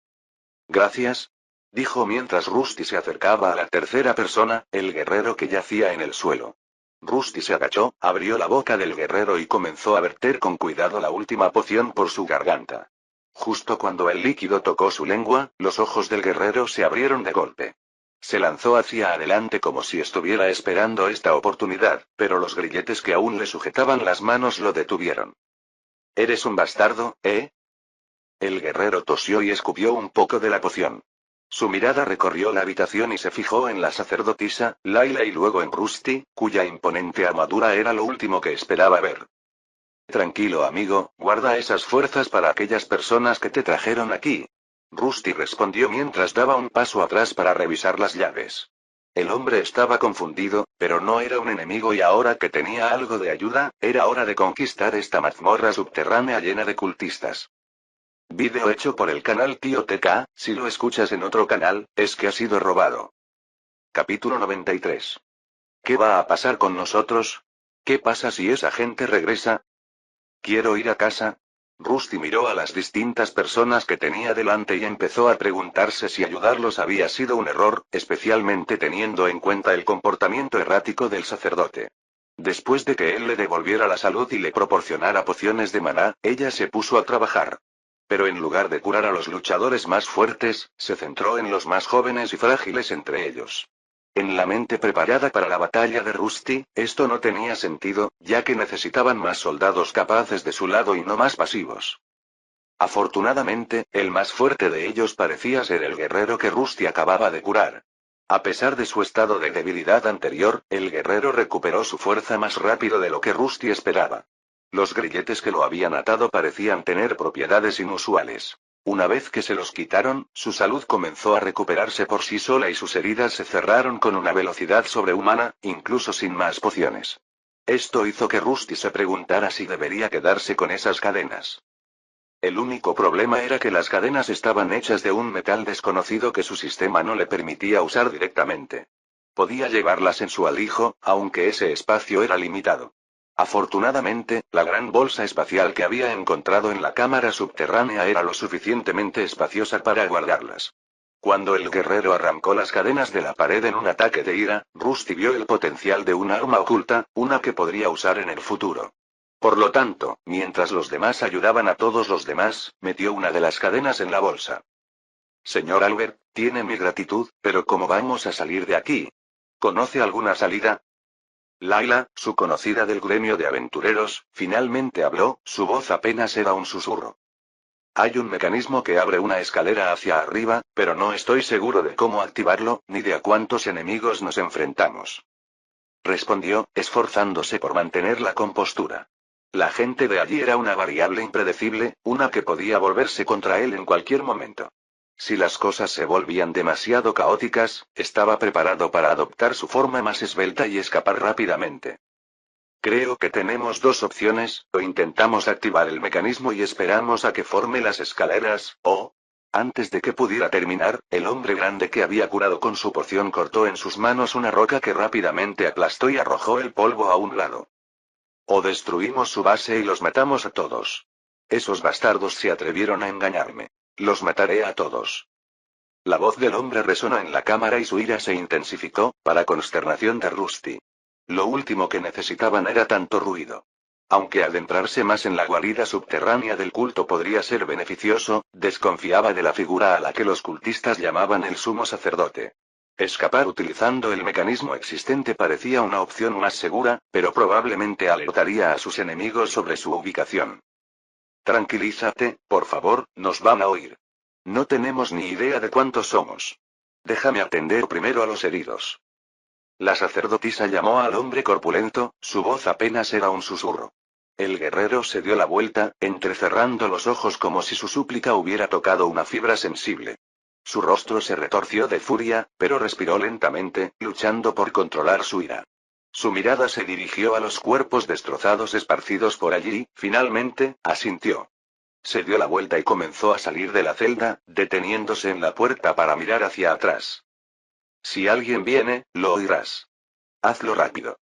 Gracias, dijo mientras Rusty se acercaba a la tercera persona, el guerrero que yacía en el suelo. Rusty se agachó, abrió la boca del guerrero y comenzó a verter con cuidado la última poción por su garganta. Justo cuando el líquido tocó su lengua, los ojos del guerrero se abrieron de golpe. Se lanzó hacia adelante como si estuviera esperando esta oportunidad, pero los grilletes que aún le sujetaban las manos lo detuvieron. ¿Eres un bastardo, eh? El guerrero tosió y escupió un poco de la poción. Su mirada recorrió la habitación y se fijó en la sacerdotisa, Laila y luego en Rusty, cuya imponente armadura era lo último que esperaba ver. Tranquilo amigo, guarda esas fuerzas para aquellas personas que te trajeron aquí. Rusty respondió mientras daba un paso atrás para revisar las llaves. El hombre estaba confundido, pero no era un enemigo y ahora que tenía algo de ayuda, era hora de conquistar esta mazmorra subterránea llena de cultistas. Vídeo hecho por el canal Tío TK, si lo escuchas en otro canal, es que ha sido robado. Capítulo 93. ¿Qué va a pasar con nosotros? ¿Qué pasa si esa gente regresa? Quiero ir a casa. Rusty miró a las distintas personas que tenía delante y empezó a preguntarse si ayudarlos había sido un error, especialmente teniendo en cuenta el comportamiento errático del sacerdote. Después de que él le devolviera la salud y le proporcionara pociones de maná, ella se puso a trabajar. Pero en lugar de curar a los luchadores más fuertes, se centró en los más jóvenes y frágiles entre ellos. En la mente preparada para la batalla de Rusty, esto no tenía sentido, ya que necesitaban más soldados capaces de su lado y no más pasivos. Afortunadamente, el más fuerte de ellos parecía ser el guerrero que Rusty acababa de curar. A pesar de su estado de debilidad anterior, el guerrero recuperó su fuerza más rápido de lo que Rusty esperaba. Los grilletes que lo habían atado parecían tener propiedades inusuales. Una vez que se los quitaron, su salud comenzó a recuperarse por sí sola y sus heridas se cerraron con una velocidad sobrehumana, incluso sin más pociones. Esto hizo que Rusty se preguntara si debería quedarse con esas cadenas. El único problema era que las cadenas estaban hechas de un metal desconocido que su sistema no le permitía usar directamente. Podía llevarlas en su alijo, aunque ese espacio era limitado. Afortunadamente, la gran bolsa espacial que había encontrado en la cámara subterránea era lo suficientemente espaciosa para guardarlas. Cuando el guerrero arrancó las cadenas de la pared en un ataque de ira, Rusty vio el potencial de un arma oculta, una que podría usar en el futuro. Por lo tanto, mientras los demás ayudaban a todos los demás, metió una de las cadenas en la bolsa. Señor Albert, tiene mi gratitud, pero ¿cómo vamos a salir de aquí? ¿Conoce alguna salida? Laila, su conocida del gremio de aventureros, finalmente habló, su voz apenas era un susurro. Hay un mecanismo que abre una escalera hacia arriba, pero no estoy seguro de cómo activarlo, ni de a cuántos enemigos nos enfrentamos. Respondió, esforzándose por mantener la compostura. La gente de allí era una variable impredecible, una que podía volverse contra él en cualquier momento. Si las cosas se volvían demasiado caóticas, estaba preparado para adoptar su forma más esbelta y escapar rápidamente. Creo que tenemos dos opciones: o intentamos activar el mecanismo y esperamos a que forme las escaleras, o... Antes de que pudiera terminar, el hombre grande que había curado con su poción cortó en sus manos una roca que rápidamente aplastó y arrojó el polvo a un lado. O destruimos su base y los matamos a todos. Esos bastardos se atrevieron a engañarme. Los mataré a todos. La voz del hombre resonó en la cámara y su ira se intensificó, para consternación de Rusty. Lo último que necesitaban era tanto ruido. Aunque adentrarse más en la guarida subterránea del culto podría ser beneficioso, desconfiaba de la figura a la que los cultistas llamaban el sumo sacerdote. Escapar utilizando el mecanismo existente parecía una opción más segura, pero probablemente alertaría a sus enemigos sobre su ubicación. Tranquilízate, por favor, nos van a oír. No tenemos ni idea de cuántos somos. Déjame atender primero a los heridos. La sacerdotisa llamó al hombre corpulento, su voz apenas era un susurro. El guerrero se dio la vuelta, entrecerrando los ojos como si su súplica hubiera tocado una fibra sensible. Su rostro se retorció de furia, pero respiró lentamente, luchando por controlar su ira. Su mirada se dirigió a los cuerpos destrozados esparcidos por allí, finalmente, asintió. Se dio la vuelta y comenzó a salir de la celda, deteniéndose en la puerta para mirar hacia atrás. Si alguien viene, lo oirás. Hazlo rápido.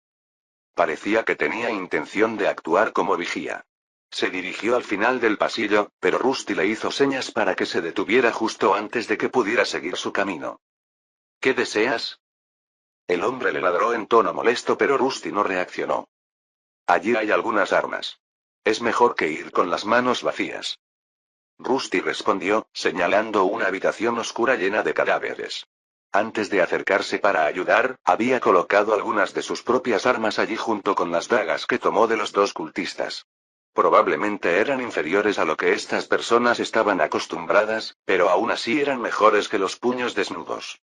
Parecía que tenía intención de actuar como vigía. Se dirigió al final del pasillo, pero Rusty le hizo señas para que se detuviera justo antes de que pudiera seguir su camino. ¿Qué deseas? El hombre le ladró en tono molesto, pero Rusty no reaccionó. Allí hay algunas armas. Es mejor que ir con las manos vacías. Rusty respondió, señalando una habitación oscura llena de cadáveres. Antes de acercarse para ayudar, había colocado algunas de sus propias armas allí junto con las dagas que tomó de los dos cultistas. Probablemente eran inferiores a lo que estas personas estaban acostumbradas, pero aún así eran mejores que los puños desnudos.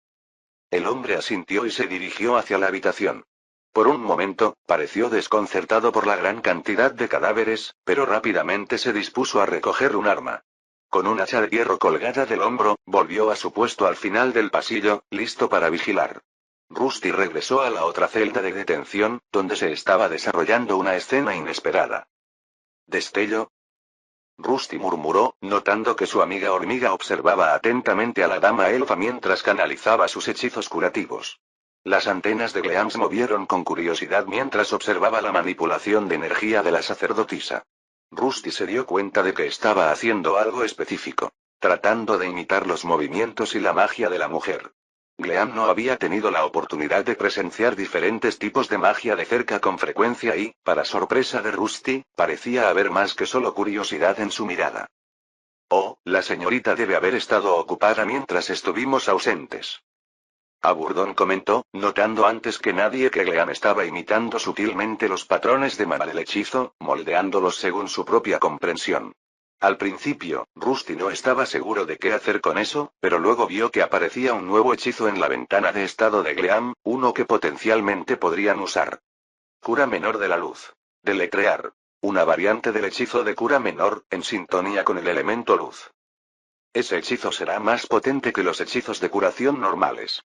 El hombre asintió y se dirigió hacia la habitación. Por un momento, pareció desconcertado por la gran cantidad de cadáveres, pero rápidamente se dispuso a recoger un arma. Con un hacha de hierro colgada del hombro, volvió a su puesto al final del pasillo, listo para vigilar. Rusty regresó a la otra celda de detención, donde se estaba desarrollando una escena inesperada. ¿Destello? Rusty murmuró, notando que su amiga hormiga observaba atentamente a la dama elfa mientras canalizaba sus hechizos curativos. Las antenas de Gleam se movieron con curiosidad mientras observaba la manipulación de energía de la sacerdotisa. Rusty se dio cuenta de que estaba haciendo algo específico, tratando de imitar los movimientos y la magia de la mujer. Gleam no había tenido la oportunidad de presenciar diferentes tipos de magia de cerca con frecuencia y, para sorpresa de Rusty, parecía haber más que solo curiosidad en su mirada. Oh, la señorita debe haber estado ocupada mientras estuvimos ausentes. Aburdón comentó, notando antes que nadie que Gleam estaba imitando sutilmente los patrones de mana del hechizo, moldeándolos según su propia comprensión. Al principio, Rusty no estaba seguro de qué hacer con eso, pero luego vio que aparecía un nuevo hechizo en la ventana de estado de Gleam, uno que potencialmente podrían usar. Cura menor de la luz. Deletrear. Una variante del hechizo de cura menor, en sintonía con el elemento luz. Ese hechizo será más potente que los hechizos de curación normales.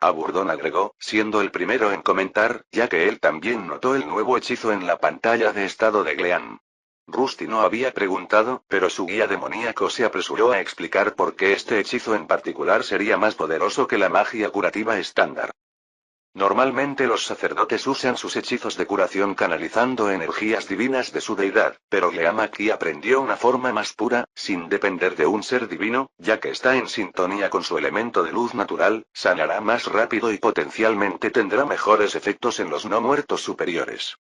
Aburdón agregó, siendo el primero en comentar, ya que él también notó el nuevo hechizo en la pantalla de estado de Gleam. Rusty no había preguntado, pero su guía demoníaco se apresuró a explicar por qué este hechizo en particular sería más poderoso que la magia curativa estándar. Normalmente los sacerdotes usan sus hechizos de curación canalizando energías divinas de su deidad, pero Gleam aquí aprendió una forma más pura, sin depender de un ser divino, ya que está en sintonía con su elemento de luz natural, sanará más rápido y potencialmente tendrá mejores efectos en los no muertos superiores.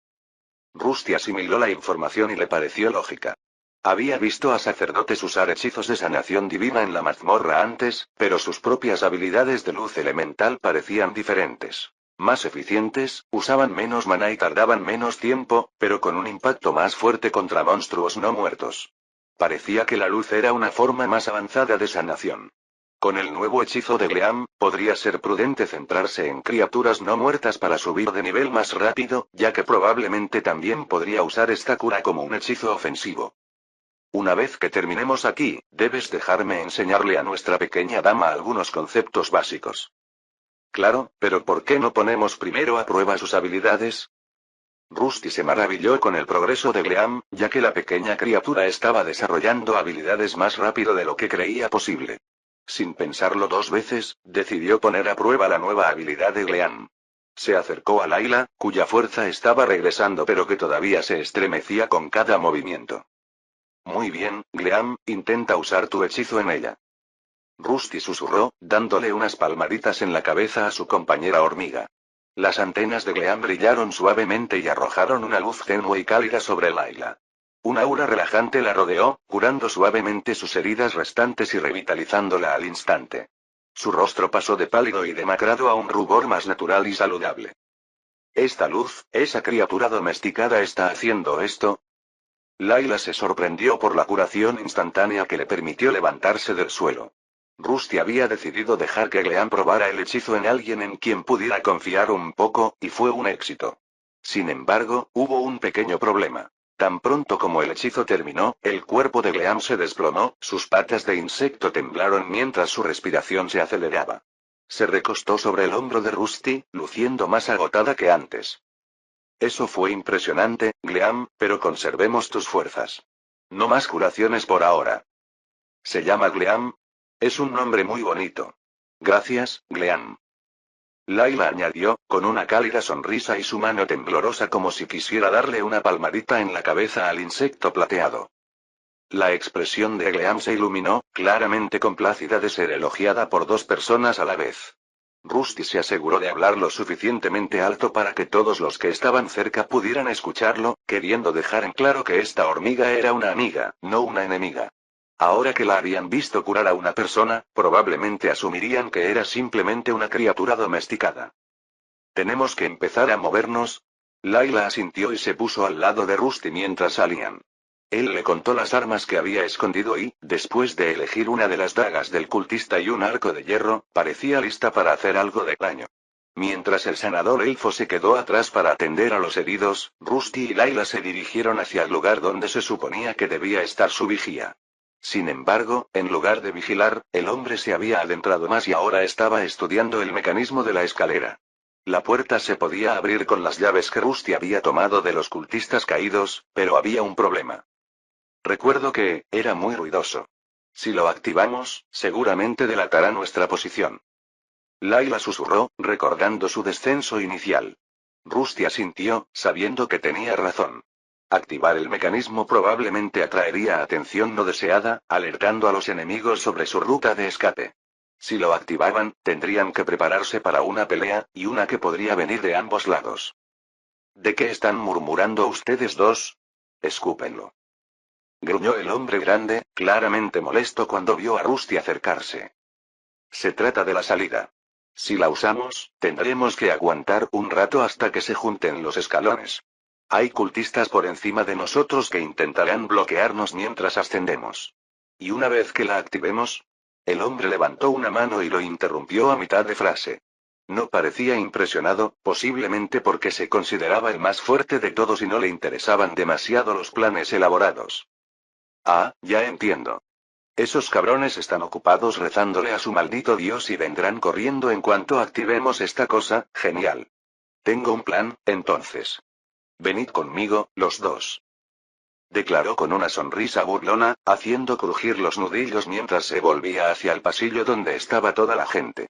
Rusty asimiló la información y le pareció lógica. Había visto a sacerdotes usar hechizos de sanación divina en la mazmorra antes, pero sus propias habilidades de luz elemental parecían diferentes. Más eficientes, usaban menos maná y tardaban menos tiempo, pero con un impacto más fuerte contra monstruos no muertos. Parecía que la luz era una forma más avanzada de sanación. Con el nuevo hechizo de Gleam, podría ser prudente centrarse en criaturas no muertas para subir de nivel más rápido, ya que probablemente también podría usar esta cura como un hechizo ofensivo. Una vez que terminemos aquí, debes dejarme enseñarle a nuestra pequeña dama algunos conceptos básicos. Claro, pero ¿por qué no ponemos primero a prueba sus habilidades? Rusty se maravilló con el progreso de Gleam, ya que la pequeña criatura estaba desarrollando habilidades más rápido de lo que creía posible. Sin pensarlo dos veces, decidió poner a prueba la nueva habilidad de Gleam. Se acercó a Layla, cuya fuerza estaba regresando pero que todavía se estremecía con cada movimiento. Muy bien, Gleam, intenta usar tu hechizo en ella. Rusty susurró, dándole unas palmaditas en la cabeza a su compañera hormiga. Las antenas de Gleam brillaron suavemente y arrojaron una luz tenue y cálida sobre Layla. Un aura relajante la rodeó, curando suavemente sus heridas restantes y revitalizándola al instante. Su rostro pasó de pálido y demacrado a un rubor más natural y saludable. Esta luz, esa criatura domesticada está haciendo esto. Layla se sorprendió por la curación instantánea que le permitió levantarse del suelo. Rusty había decidido dejar que Gleam probara el hechizo en alguien en quien pudiera confiar un poco, y fue un éxito. Sin embargo, hubo un pequeño problema. Tan pronto como el hechizo terminó, el cuerpo de Gleam se desplomó, sus patas de insecto temblaron mientras su respiración se aceleraba. Se recostó sobre el hombro de Rusty, luciendo más agotada que antes. Eso fue impresionante, Gleam, pero conservemos tus fuerzas. No más curaciones por ahora. ¿Se llama Gleam? Es un nombre muy bonito. Gracias, Gleam. Layla añadió, con una cálida sonrisa y su mano temblorosa como si quisiera darle una palmadita en la cabeza al insecto plateado. La expresión de Gleam se iluminó, claramente complacida de ser elogiada por dos personas a la vez. Rusty se aseguró de hablar lo suficientemente alto para que todos los que estaban cerca pudieran escucharlo, queriendo dejar en claro que esta hormiga era una amiga, no una enemiga. Ahora que la habían visto curar a una persona, probablemente asumirían que era simplemente una criatura domesticada. ¿Tenemos que empezar a movernos? Layla asintió y se puso al lado de Rusty mientras salían. Él le contó las armas que había escondido y, después de elegir una de las dagas del cultista y un arco de hierro, parecía lista para hacer algo de daño. Mientras el sanador elfo se quedó atrás para atender a los heridos, Rusty y Layla se dirigieron hacia el lugar donde se suponía que debía estar su vigía. Sin embargo, en lugar de vigilar, el hombre se había adentrado más y ahora estaba estudiando el mecanismo de la escalera. La puerta se podía abrir con las llaves que Rusty había tomado de los cultistas caídos, pero había un problema. Recuerdo que, era muy ruidoso. Si lo activamos, seguramente delatará nuestra posición. Layla susurró, recordando su descenso inicial. Rusty asintió, sabiendo que tenía razón. Activar el mecanismo probablemente atraería atención no deseada, alertando a los enemigos sobre su ruta de escape. Si lo activaban, tendrían que prepararse para una pelea, y una que podría venir de ambos lados. ¿De qué están murmurando ustedes dos? Escúpenlo. Gruñó el hombre grande, claramente molesto cuando vio a Rusty acercarse. Se trata de la salida. Si la usamos, tendremos que aguantar un rato hasta que se junten los escalones. Hay cultistas por encima de nosotros que intentarán bloquearnos mientras ascendemos. Y una vez que la activemos, el hombre levantó una mano y lo interrumpió a mitad de frase. No parecía impresionado, posiblemente porque se consideraba el más fuerte de todos y no le interesaban demasiado los planes elaborados. Ah, ya entiendo. Esos cabrones están ocupados rezándole a su maldito Dios y vendrán corriendo en cuanto activemos esta cosa, genial. Tengo un plan, entonces. Venid conmigo, los dos. Declaró con una sonrisa burlona, haciendo crujir los nudillos mientras se volvía hacia el pasillo donde estaba toda la gente.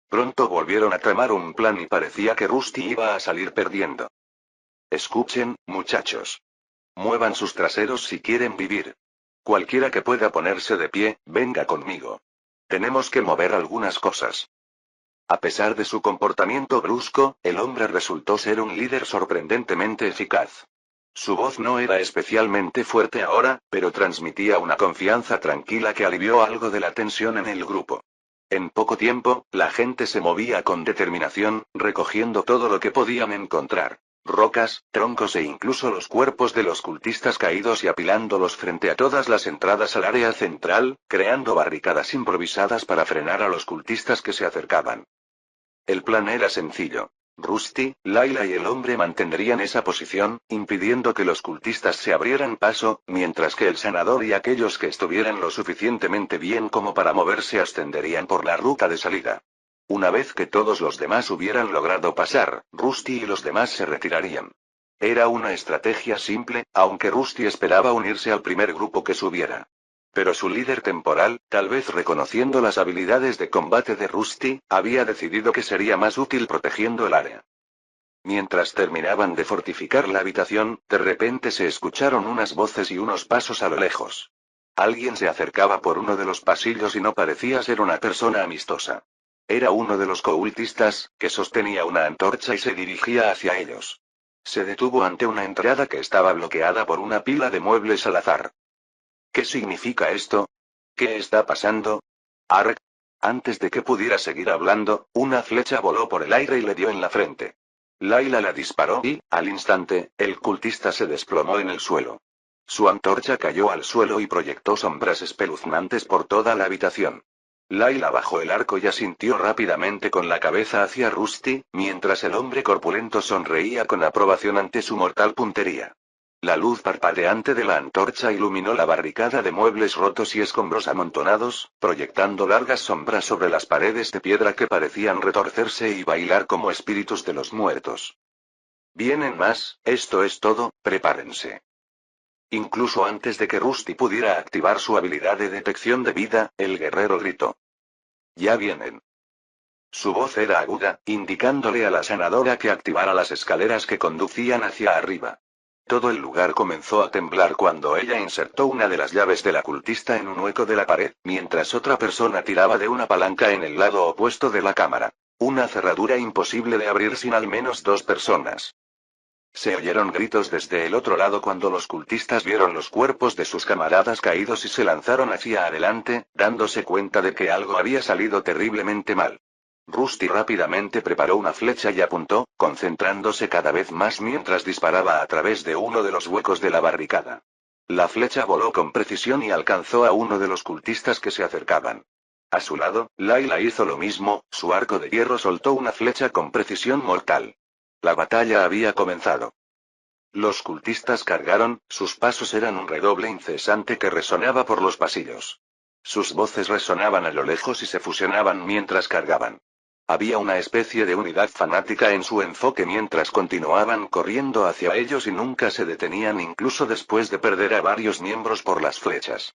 Pronto volvieron a tramar un plan y parecía que Rusty iba a salir perdiendo. Escuchen, muchachos. Muevan sus traseros si quieren vivir. Cualquiera que pueda ponerse de pie, venga conmigo. Tenemos que mover algunas cosas. A pesar de su comportamiento brusco, el hombre resultó ser un líder sorprendentemente eficaz. Su voz no era especialmente fuerte ahora, pero transmitía una confianza tranquila que alivió algo de la tensión en el grupo. En poco tiempo, la gente se movía con determinación, recogiendo todo lo que podían encontrar. Rocas, troncos e incluso los cuerpos de los cultistas caídos y apilándolos frente a todas las entradas al área central, creando barricadas improvisadas para frenar a los cultistas que se acercaban. El plan era sencillo. Rusty, Layla y el hombre mantendrían esa posición, impidiendo que los cultistas se abrieran paso, mientras que el sanador y aquellos que estuvieran lo suficientemente bien como para moverse ascenderían por la ruta de salida. Una vez que todos los demás hubieran logrado pasar, Rusty y los demás se retirarían. Era una estrategia simple, aunque Rusty esperaba unirse al primer grupo que subiera. Pero su líder temporal, tal vez reconociendo las habilidades de combate de Rusty, había decidido que sería más útil protegiendo el área. Mientras terminaban de fortificar la habitación, de repente se escucharon unas voces y unos pasos a lo lejos. Alguien se acercaba por uno de los pasillos y no parecía ser una persona amistosa. Era uno de los coultistas, que sostenía una antorcha y se dirigía hacia ellos. Se detuvo ante una entrada que estaba bloqueada por una pila de muebles al azar. ¿Qué significa esto? ¿Qué está pasando? Ark. Antes de que pudiera seguir hablando, una flecha voló por el aire y le dio en la frente. Layla la disparó y, al instante, el cultista se desplomó en el suelo. Su antorcha cayó al suelo y proyectó sombras espeluznantes por toda la habitación. Layla bajó el arco y asintió rápidamente con la cabeza hacia Rusty, mientras el hombre corpulento sonreía con aprobación ante su mortal puntería. La luz parpadeante de la antorcha iluminó la barricada de muebles rotos y escombros amontonados, proyectando largas sombras sobre las paredes de piedra que parecían retorcerse y bailar como espíritus de los muertos. Vienen más, esto es todo, prepárense. Incluso antes de que Rusty pudiera activar su habilidad de detección de vida, el guerrero gritó. Ya vienen. Su voz era aguda, indicándole a la sanadora que activara las escaleras que conducían hacia arriba. Todo el lugar comenzó a temblar cuando ella insertó una de las llaves de la cultista en un hueco de la pared, mientras otra persona tiraba de una palanca en el lado opuesto de la cámara. Una cerradura imposible de abrir sin al menos dos personas. Se oyeron gritos desde el otro lado cuando los cultistas vieron los cuerpos de sus camaradas caídos y se lanzaron hacia adelante, dándose cuenta de que algo había salido terriblemente mal. Rusty rápidamente preparó una flecha y apuntó, concentrándose cada vez más mientras disparaba a través de uno de los huecos de la barricada. La flecha voló con precisión y alcanzó a uno de los cultistas que se acercaban. A su lado, Layla hizo lo mismo, su arco de hierro soltó una flecha con precisión mortal. La batalla había comenzado. Los cultistas cargaron, sus pasos eran un redoble incesante que resonaba por los pasillos. Sus voces resonaban a lo lejos y se fusionaban mientras cargaban. Había una especie de unidad fanática en su enfoque mientras continuaban corriendo hacia ellos y nunca se detenían incluso después de perder a varios miembros por las flechas.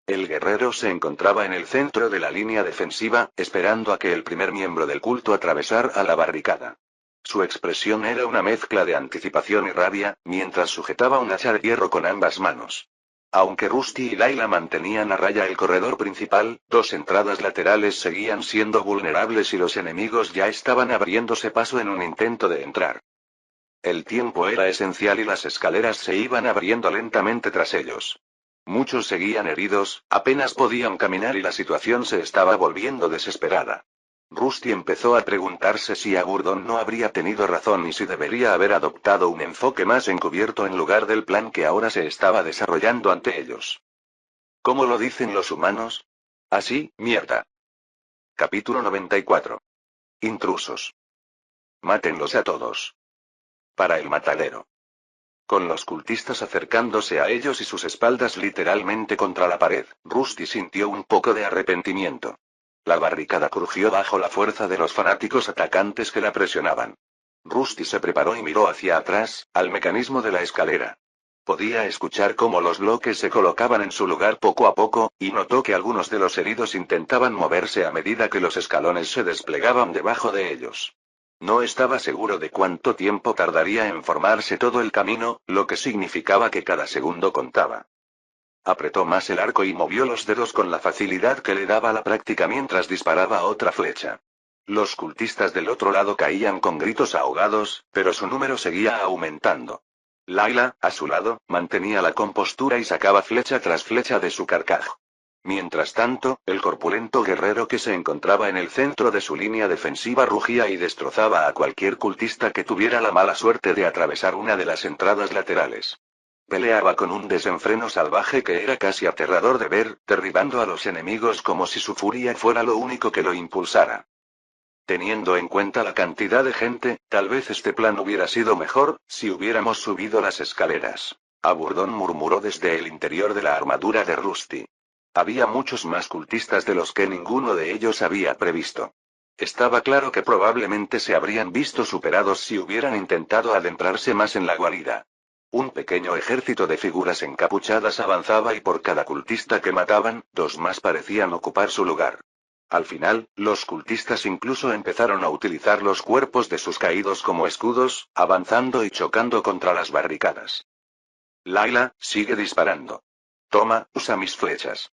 El guerrero se encontraba en el centro de la línea defensiva, esperando a que el primer miembro del culto atravesara la barricada. Su expresión era una mezcla de anticipación y rabia, mientras sujetaba un hacha de hierro con ambas manos. Aunque Rusty y Layla mantenían a raya el corredor principal, dos entradas laterales seguían siendo vulnerables y los enemigos ya estaban abriéndose paso en un intento de entrar. El tiempo era esencial y las escaleras se iban abriendo lentamente tras ellos. Muchos seguían heridos, apenas podían caminar y la situación se estaba volviendo desesperada. Rusty empezó a preguntarse si Agurdon no habría tenido razón y si debería haber adoptado un enfoque más encubierto en lugar del plan que ahora se estaba desarrollando ante ellos. ¿Cómo lo dicen los humanos? Así, mierda. Capítulo 94. Intrusos. Mátenlos a todos. Para el matadero. Con los cultistas acercándose a ellos y sus espaldas literalmente contra la pared, Rusty sintió un poco de arrepentimiento. La barricada crujió bajo la fuerza de los fanáticos atacantes que la presionaban. Rusty se preparó y miró hacia atrás, al mecanismo de la escalera. Podía escuchar cómo los bloques se colocaban en su lugar poco a poco, y notó que algunos de los heridos intentaban moverse a medida que los escalones se desplegaban debajo de ellos. No estaba seguro de cuánto tiempo tardaría en formarse todo el camino, lo que significaba que cada segundo contaba. Apretó más el arco y movió los dedos con la facilidad que le daba la práctica mientras disparaba otra flecha. Los cultistas del otro lado caían con gritos ahogados, pero su número seguía aumentando. Layla, a su lado, mantenía la compostura y sacaba flecha tras flecha de su carcaj. Mientras tanto, el corpulento guerrero que se encontraba en el centro de su línea defensiva rugía y destrozaba a cualquier cultista que tuviera la mala suerte de atravesar una de las entradas laterales. Peleaba con un desenfreno salvaje que era casi aterrador de ver, derribando a los enemigos como si su furia fuera lo único que lo impulsara. Teniendo en cuenta la cantidad de gente, tal vez este plan hubiera sido mejor, si hubiéramos subido las escaleras. Agurdon murmuró desde el interior de la armadura de Rusty. Había muchos más cultistas de los que ninguno de ellos había previsto. Estaba claro que probablemente se habrían visto superados si hubieran intentado adentrarse más en la guarida. Un pequeño ejército de figuras encapuchadas avanzaba y por cada cultista que mataban, dos más parecían ocupar su lugar. Al final, los cultistas incluso empezaron a utilizar los cuerpos de sus caídos como escudos, avanzando y chocando contra las barricadas. Layla, sigue disparando. Toma, usa mis flechas.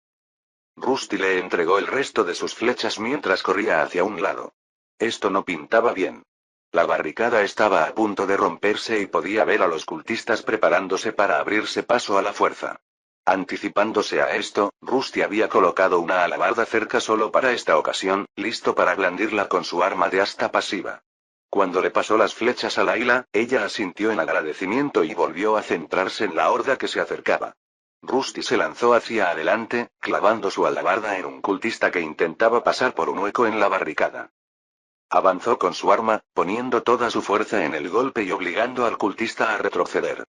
Rusty le entregó el resto de sus flechas mientras corría hacia un lado. Esto no pintaba bien. La barricada estaba a punto de romperse y podía ver a los cultistas preparándose para abrirse paso a la fuerza. Anticipándose a esto, Rusty había colocado una alabarda cerca solo para esta ocasión, listo para blandirla con su arma de asta pasiva. Cuando le pasó las flechas a Layla, ella asintió en agradecimiento y volvió a centrarse en la horda que se acercaba. Rusty se lanzó hacia adelante, clavando su alabarda en un cultista que intentaba pasar por un hueco en la barricada. Avanzó con su arma, poniendo toda su fuerza en el golpe y obligando al cultista a retroceder.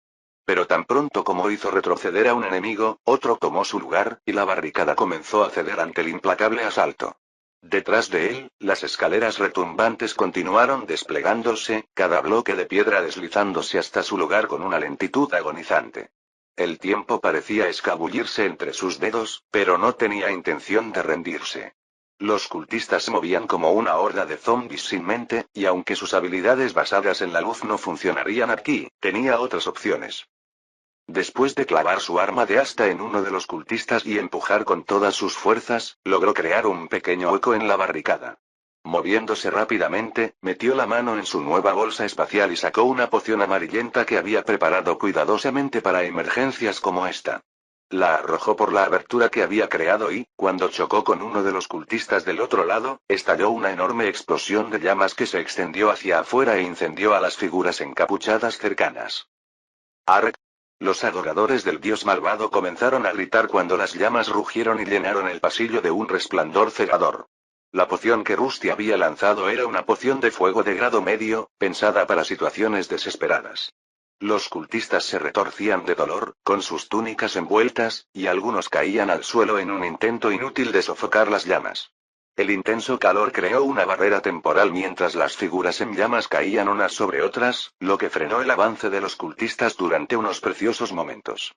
Pero tan pronto como hizo retroceder a un enemigo, otro tomó su lugar, y la barricada comenzó a ceder ante el implacable asalto. Detrás de él, las escaleras retumbantes continuaron desplegándose, cada bloque de piedra deslizándose hasta su lugar con una lentitud agonizante. El tiempo parecía escabullirse entre sus dedos, pero no tenía intención de rendirse. Los cultistas se movían como una horda de zombies sin mente, y aunque sus habilidades basadas en la luz no funcionarían aquí, tenía otras opciones. Después de clavar su arma de asta en uno de los cultistas y empujar con todas sus fuerzas, logró crear un pequeño hueco en la barricada. Moviéndose rápidamente, metió la mano en su nueva bolsa espacial y sacó una poción amarillenta que había preparado cuidadosamente para emergencias como esta. La arrojó por la abertura que había creado y, cuando chocó con uno de los cultistas del otro lado, estalló una enorme explosión de llamas que se extendió hacia afuera e incendió a las figuras encapuchadas cercanas. ¡Ark! Los adoradores del dios malvado comenzaron a gritar cuando las llamas rugieron y llenaron el pasillo de un resplandor cegador. La poción que Rusty había lanzado era una poción de fuego de grado medio, pensada para situaciones desesperadas. Los cultistas se retorcían de dolor, con sus túnicas envueltas, y algunos caían al suelo en un intento inútil de sofocar las llamas. El intenso calor creó una barrera temporal mientras las figuras en llamas caían unas sobre otras, lo que frenó el avance de los cultistas durante unos preciosos momentos.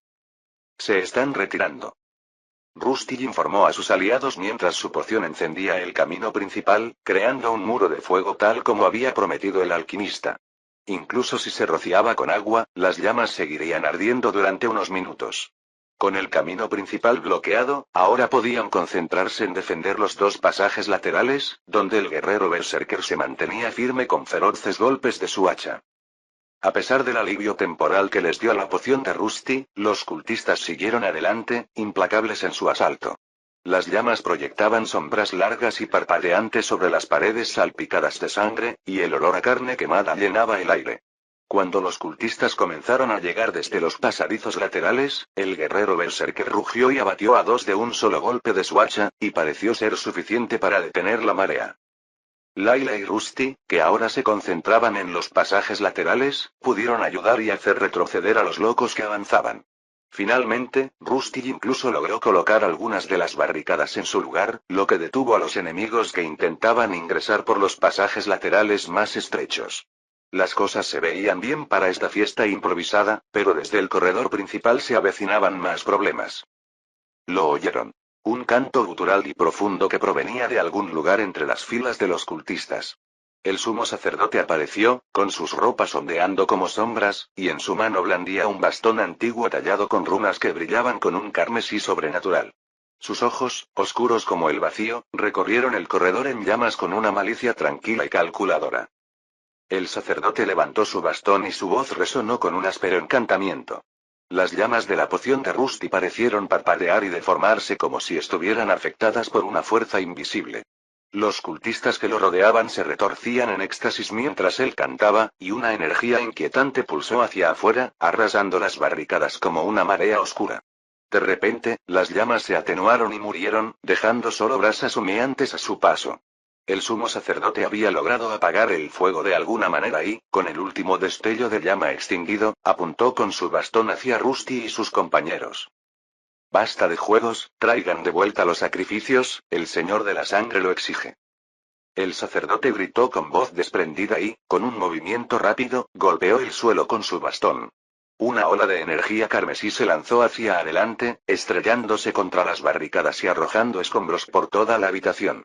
Se están retirando. Rusty informó a sus aliados mientras su poción encendía el camino principal, creando un muro de fuego tal como había prometido el alquimista. Incluso si se rociaba con agua, las llamas seguirían ardiendo durante unos minutos. Con el camino principal bloqueado, ahora podían concentrarse en defender los dos pasajes laterales, donde el guerrero berserker se mantenía firme con feroces golpes de su hacha. A pesar del alivio temporal que les dio la poción de Rusty, los cultistas siguieron adelante, implacables en su asalto. Las llamas proyectaban sombras largas y parpadeantes sobre las paredes salpicadas de sangre, y el olor a carne quemada llenaba el aire. Cuando los cultistas comenzaron a llegar desde los pasadizos laterales, el guerrero berserker rugió y abatió a dos de un solo golpe de su hacha, y pareció ser suficiente para detener la marea. Layla y Rusty, que ahora se concentraban en los pasajes laterales, pudieron ayudar y hacer retroceder a los locos que avanzaban. Finalmente, Rusty incluso logró colocar algunas de las barricadas en su lugar, lo que detuvo a los enemigos que intentaban ingresar por los pasajes laterales más estrechos. Las cosas se veían bien para esta fiesta improvisada, pero desde el corredor principal se avecinaban más problemas. Lo oyeron. Un canto gutural y profundo que provenía de algún lugar entre las filas de los cultistas. El sumo sacerdote apareció, con sus ropas ondeando como sombras, y en su mano blandía un bastón antiguo tallado con runas que brillaban con un carmesí sobrenatural. Sus ojos, oscuros como el vacío, recorrieron el corredor en llamas con una malicia tranquila y calculadora. El sacerdote levantó su bastón y su voz resonó con un áspero encantamiento. Las llamas de la poción de Rusty parecieron parpadear y deformarse como si estuvieran afectadas por una fuerza invisible. Los cultistas que lo rodeaban se retorcían en éxtasis mientras él cantaba, y una energía inquietante pulsó hacia afuera, arrasando las barricadas como una marea oscura. De repente, las llamas se atenuaron y murieron, dejando solo brasas humeantes a su paso. El sumo sacerdote había logrado apagar el fuego de alguna manera y, con el último destello de llama extinguido, apuntó con su bastón hacia Rusty y sus compañeros. Basta de juegos, traigan de vuelta los sacrificios, el Señor de la Sangre lo exige. El sacerdote gritó con voz desprendida y, con un movimiento rápido, golpeó el suelo con su bastón. Una ola de energía carmesí se lanzó hacia adelante, estrellándose contra las barricadas y arrojando escombros por toda la habitación.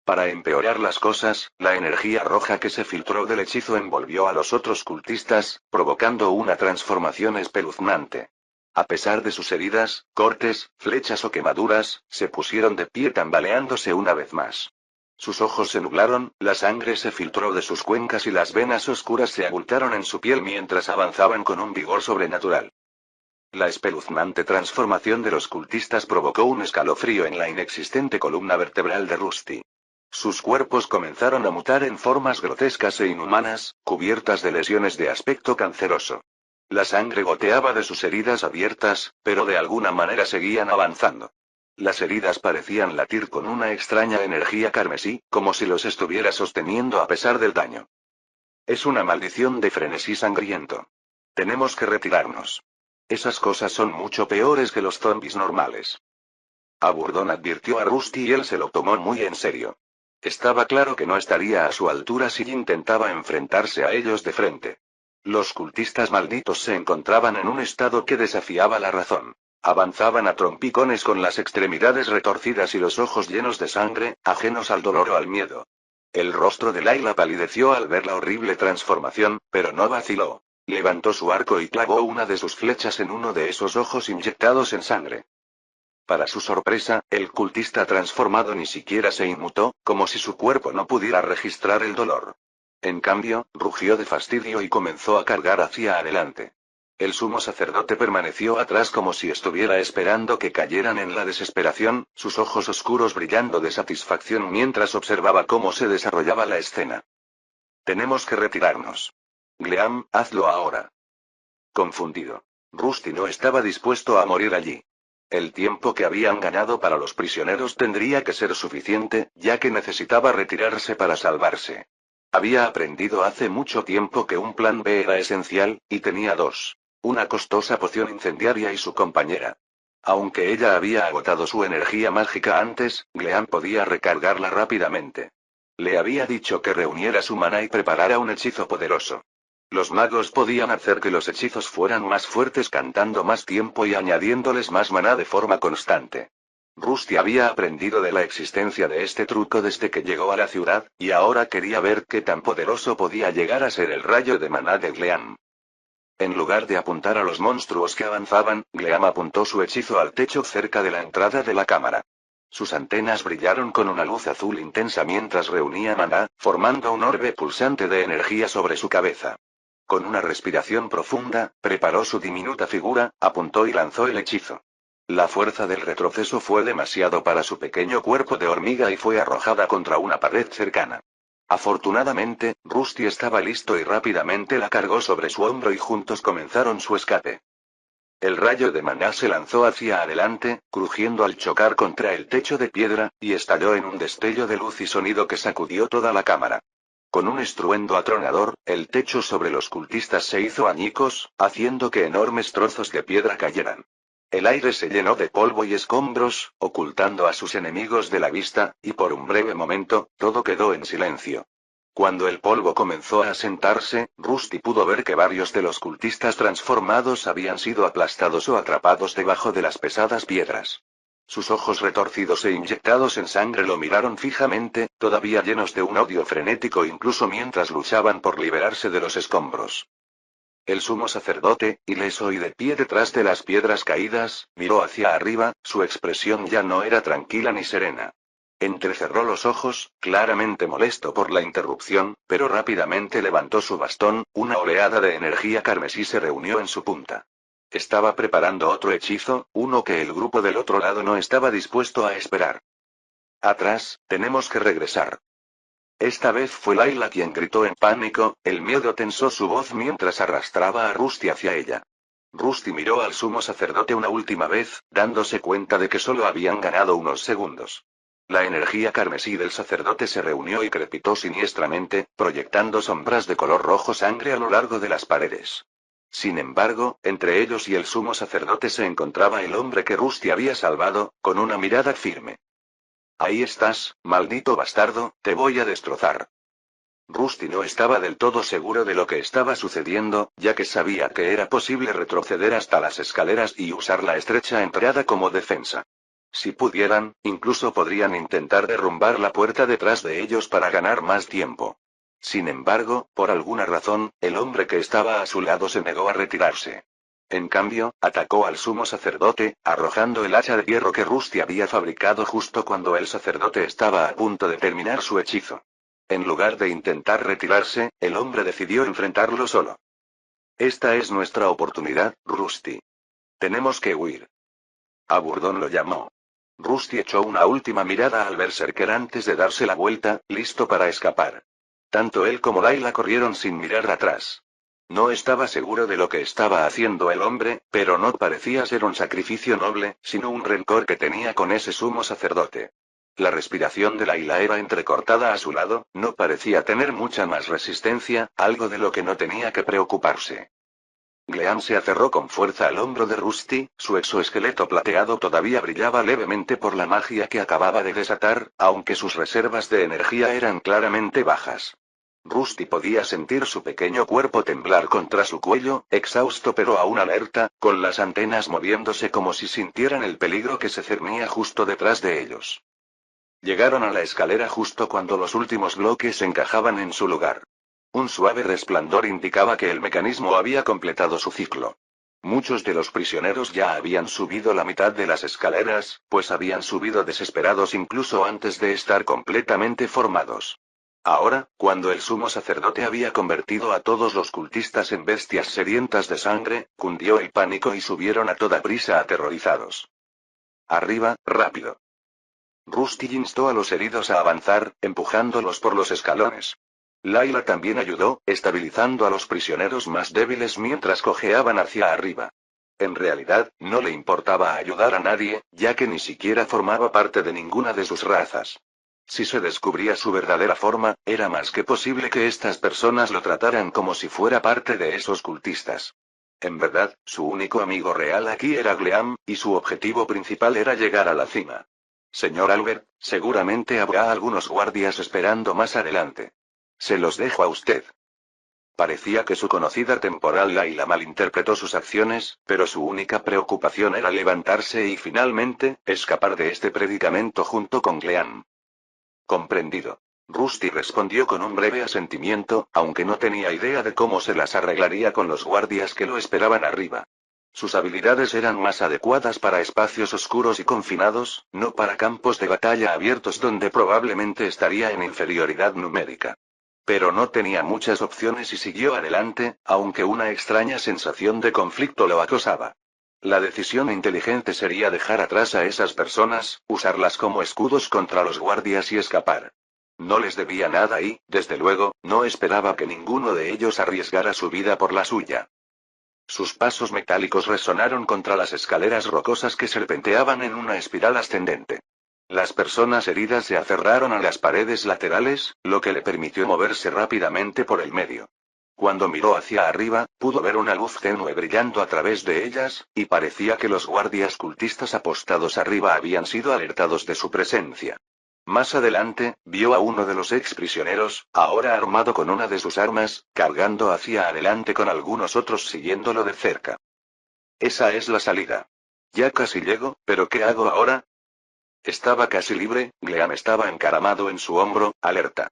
Para empeorar las cosas, la energía roja que se filtró del hechizo envolvió a los otros cultistas, provocando una transformación espeluznante. A pesar de sus heridas, cortes, flechas o quemaduras, se pusieron de pie tambaleándose una vez más. Sus ojos se nublaron, la sangre se filtró de sus cuencas y las venas oscuras se abultaron en su piel mientras avanzaban con un vigor sobrenatural. La espeluznante transformación de los cultistas provocó un escalofrío en la inexistente columna vertebral de Rusty. Sus cuerpos comenzaron a mutar en formas grotescas e inhumanas, cubiertas de lesiones de aspecto canceroso. La sangre goteaba de sus heridas abiertas, pero de alguna manera seguían avanzando. Las heridas parecían latir con una extraña energía carmesí, como si los estuviera sosteniendo a pesar del daño. Es una maldición de frenesí sangriento. Tenemos que retirarnos. Esas cosas son mucho peores que los zombies normales. Aburdón advirtió a Rusty y él se lo tomó muy en serio. Estaba claro que no estaría a su altura si intentaba enfrentarse a ellos de frente. Los cultistas malditos se encontraban en un estado que desafiaba la razón. Avanzaban a trompicones con las extremidades retorcidas y los ojos llenos de sangre, ajenos al dolor o al miedo. El rostro de Layla palideció al ver la horrible transformación, pero no vaciló. Levantó su arco y clavó una de sus flechas en uno de esos ojos inyectados en sangre. Para su sorpresa, el cultista transformado ni siquiera se inmutó, como si su cuerpo no pudiera registrar el dolor. En cambio, rugió de fastidio y comenzó a cargar hacia adelante. El sumo sacerdote permaneció atrás como si estuviera esperando que cayeran en la desesperación, sus ojos oscuros brillando de satisfacción mientras observaba cómo se desarrollaba la escena. Tenemos que retirarnos. Gleam, hazlo ahora. Confundido. Rusty no estaba dispuesto a morir allí. El tiempo que habían ganado para los prisioneros tendría que ser suficiente, ya que necesitaba retirarse para salvarse. Había aprendido hace mucho tiempo que un plan B era esencial, y tenía dos. Una costosa poción incendiaria y su compañera. Aunque ella había agotado su energía mágica antes, Gleam podía recargarla rápidamente. Le había dicho que reuniera su maná y preparara un hechizo poderoso. Los magos podían hacer que los hechizos fueran más fuertes cantando más tiempo y añadiéndoles más maná de forma constante. Rusty había aprendido de la existencia de este truco desde que llegó a la ciudad, y ahora quería ver qué tan poderoso podía llegar a ser el rayo de maná de Gleam. En lugar de apuntar a los monstruos que avanzaban, Gleam apuntó su hechizo al techo cerca de la entrada de la cámara. Sus antenas brillaron con una luz azul intensa mientras reunía maná, formando un orbe pulsante de energía sobre su cabeza. Con una respiración profunda, preparó su diminuta figura, apuntó y lanzó el hechizo. La fuerza del retroceso fue demasiado para su pequeño cuerpo de hormiga y fue arrojada contra una pared cercana. Afortunadamente, Rusty estaba listo y rápidamente la cargó sobre su hombro y juntos comenzaron su escape. El rayo de maná se lanzó hacia adelante, crujiendo al chocar contra el techo de piedra, y estalló en un destello de luz y sonido que sacudió toda la cámara. Con un estruendo atronador, el techo sobre los cultistas se hizo añicos, haciendo que enormes trozos de piedra cayeran. El aire se llenó de polvo y escombros, ocultando a sus enemigos de la vista, y por un breve momento, todo quedó en silencio. Cuando el polvo comenzó a asentarse, Rusty pudo ver que varios de los cultistas transformados habían sido aplastados o atrapados debajo de las pesadas piedras. Sus ojos retorcidos e inyectados en sangre lo miraron fijamente, todavía llenos de un odio frenético incluso mientras luchaban por liberarse de los escombros. El sumo sacerdote, ileso y de pie detrás de las piedras caídas, miró hacia arriba, su expresión ya no era tranquila ni serena. Entrecerró los ojos, claramente molesto por la interrupción, pero rápidamente levantó su bastón, una oleada de energía carmesí se reunió en su punta. Estaba preparando otro hechizo, uno que el grupo del otro lado no estaba dispuesto a esperar. Atrás, tenemos que regresar. Esta vez fue Layla quien gritó en pánico, el miedo tensó su voz mientras arrastraba a Rusty hacia ella. Rusty miró al sumo sacerdote una última vez, dándose cuenta de que solo habían ganado unos segundos. La energía carmesí del sacerdote se reunió y crepitó siniestramente, proyectando sombras de color rojo sangre a lo largo de las paredes. Sin embargo, entre ellos y el sumo sacerdote se encontraba el hombre que Rusty había salvado, con una mirada firme. Ahí estás, maldito bastardo, te voy a destrozar. Rusty no estaba del todo seguro de lo que estaba sucediendo, ya que sabía que era posible retroceder hasta las escaleras y usar la estrecha entrada como defensa. Si pudieran, incluso podrían intentar derrumbar la puerta detrás de ellos para ganar más tiempo. Sin embargo, por alguna razón, el hombre que estaba a su lado se negó a retirarse. En cambio, atacó al sumo sacerdote, arrojando el hacha de hierro que Rusty había fabricado justo cuando el sacerdote estaba a punto de terminar su hechizo. En lugar de intentar retirarse, el hombre decidió enfrentarlo solo. Esta es nuestra oportunidad, Rusty. Tenemos que huir. Aburdón lo llamó. Rusty echó una última mirada al berserker antes de darse la vuelta, listo para escapar. Tanto él como Layla corrieron sin mirar atrás. No estaba seguro de lo que estaba haciendo el hombre, pero no parecía ser un sacrificio noble, sino un rencor que tenía con ese sumo sacerdote. La respiración de Layla era entrecortada a su lado, no parecía tener mucha más resistencia, algo de lo que no tenía que preocuparse. Gleam se aferró con fuerza al hombro de Rusty, su exoesqueleto plateado todavía brillaba levemente por la magia que acababa de desatar, aunque sus reservas de energía eran claramente bajas. Rusty podía sentir su pequeño cuerpo temblar contra su cuello, exhausto pero aún alerta, con las antenas moviéndose como si sintieran el peligro que se cernía justo detrás de ellos. Llegaron a la escalera justo cuando los últimos bloques encajaban en su lugar. Un suave resplandor indicaba que el mecanismo había completado su ciclo. Muchos de los prisioneros ya habían subido la mitad de las escaleras, pues habían subido desesperados incluso antes de estar completamente formados. Ahora, cuando el sumo sacerdote había convertido a todos los cultistas en bestias sedientas de sangre, cundió el pánico y subieron a toda prisa aterrorizados. Arriba, rápido. Rusty instó a los heridos a avanzar, empujándolos por los escalones. Layla también ayudó, estabilizando a los prisioneros más débiles mientras cojeaban hacia arriba. En realidad, no le importaba ayudar a nadie, ya que ni siquiera formaba parte de ninguna de sus razas. Si se descubría su verdadera forma, era más que posible que estas personas lo trataran como si fuera parte de esos cultistas. En verdad, su único amigo real aquí era Gleam, y su objetivo principal era llegar a la cima. Señor Albert, seguramente habrá algunos guardias esperando más adelante. Se los dejo a usted. Parecía que su conocida temporal Layla malinterpretó sus acciones, pero su única preocupación era levantarse y finalmente, escapar de este predicamento junto con Gleam. Comprendido. Rusty respondió con un breve asentimiento, aunque no tenía idea de cómo se las arreglaría con los guardias que lo esperaban arriba. Sus habilidades eran más adecuadas para espacios oscuros y confinados, no para campos de batalla abiertos donde probablemente estaría en inferioridad numérica. Pero no tenía muchas opciones y siguió adelante, aunque una extraña sensación de conflicto lo acosaba. La decisión inteligente sería dejar atrás a esas personas, usarlas como escudos contra los guardias y escapar. No les debía nada y, desde luego, no esperaba que ninguno de ellos arriesgara su vida por la suya. Sus pasos metálicos resonaron contra las escaleras rocosas que serpenteaban en una espiral ascendente. Las personas heridas se aferraron a las paredes laterales, lo que le permitió moverse rápidamente por el medio. Cuando miró hacia arriba, pudo ver una luz tenue brillando a través de ellas, y parecía que los guardias cultistas apostados arriba habían sido alertados de su presencia. Más adelante, vio a uno de los exprisioneros, ahora armado con una de sus armas, cargando hacia adelante con algunos otros siguiéndolo de cerca. Esa es la salida. Ya casi llego, pero ¿qué hago ahora? Estaba casi libre, Gleam estaba encaramado en su hombro, alerta.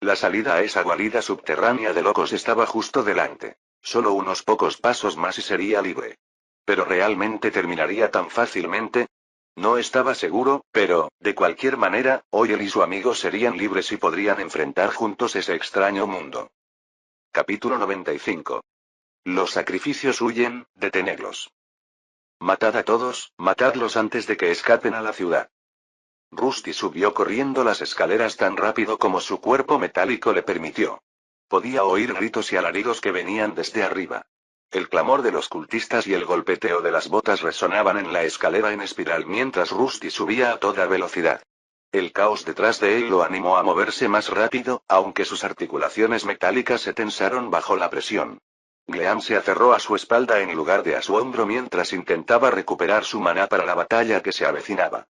La salida a esa guarida subterránea de locos estaba justo delante. Solo unos pocos pasos más y sería libre. ¿Pero realmente terminaría tan fácilmente? No estaba seguro, pero, de cualquier manera, hoy él y su amigo serían libres y podrían enfrentar juntos ese extraño mundo. Capítulo 95. Los sacrificios huyen, detenedlos. Matad a todos, matadlos antes de que escapen a la ciudad. Rusty subió corriendo las escaleras tan rápido como su cuerpo metálico le permitió. Podía oír gritos y alaridos que venían desde arriba. El clamor de los cultistas y el golpeteo de las botas resonaban en la escalera en espiral mientras Rusty subía a toda velocidad. El caos detrás de él lo animó a moverse más rápido, aunque sus articulaciones metálicas se tensaron bajo la presión. Gleam se aferró a su espalda en lugar de a su hombro mientras intentaba recuperar su maná para la batalla que se avecinaba.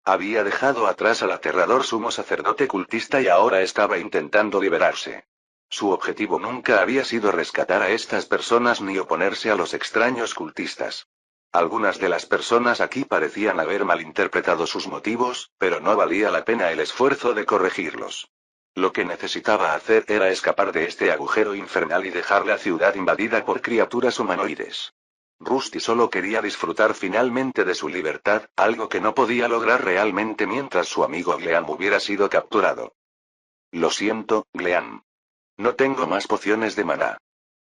Había dejado atrás al aterrador sumo sacerdote cultista y ahora estaba intentando liberarse. Su objetivo nunca había sido rescatar a estas personas ni oponerse a los extraños cultistas. Algunas de las personas aquí parecían haber malinterpretado sus motivos, pero no valía la pena el esfuerzo de corregirlos. Lo que necesitaba hacer era escapar de este agujero infernal y dejar la ciudad invadida por criaturas humanoides. Rusty solo quería disfrutar finalmente de su libertad, algo que no podía lograr realmente mientras su amigo Gleam hubiera sido capturado. Lo siento, Gleam. No tengo más pociones de maná.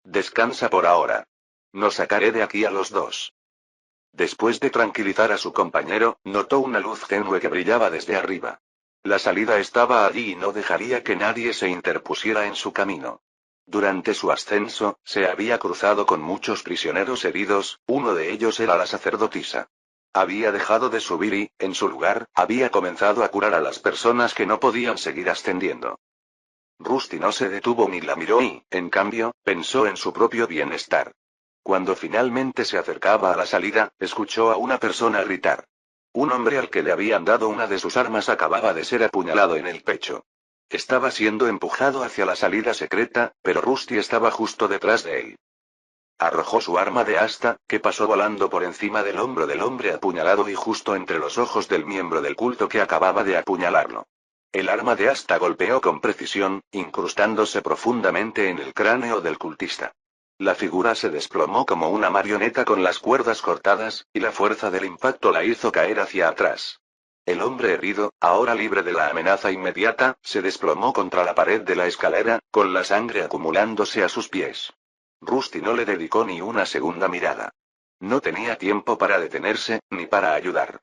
Descansa por ahora. No sacaré de aquí a los dos. Después de tranquilizar a su compañero, notó una luz tenue que brillaba desde arriba. La salida estaba allí y no dejaría que nadie se interpusiera en su camino. Durante su ascenso, se había cruzado con muchos prisioneros heridos, uno de ellos era la sacerdotisa. Había dejado de subir y, en su lugar, había comenzado a curar a las personas que no podían seguir ascendiendo. Rusty no se detuvo ni la miró y, en cambio, pensó en su propio bienestar. Cuando finalmente se acercaba a la salida, escuchó a una persona gritar. Un hombre al que le habían dado una de sus armas acababa de ser apuñalado en el pecho. Estaba siendo empujado hacia la salida secreta, pero Rusty estaba justo detrás de él. Arrojó su arma de asta, que pasó volando por encima del hombro del hombre apuñalado y justo entre los ojos del miembro del culto que acababa de apuñalarlo. El arma de asta golpeó con precisión, incrustándose profundamente en el cráneo del cultista. La figura se desplomó como una marioneta con las cuerdas cortadas, y la fuerza del impacto la hizo caer hacia atrás. El hombre herido, ahora libre de la amenaza inmediata, se desplomó contra la pared de la escalera, con la sangre acumulándose a sus pies. Rusty no le dedicó ni una segunda mirada. No tenía tiempo para detenerse, ni para ayudar.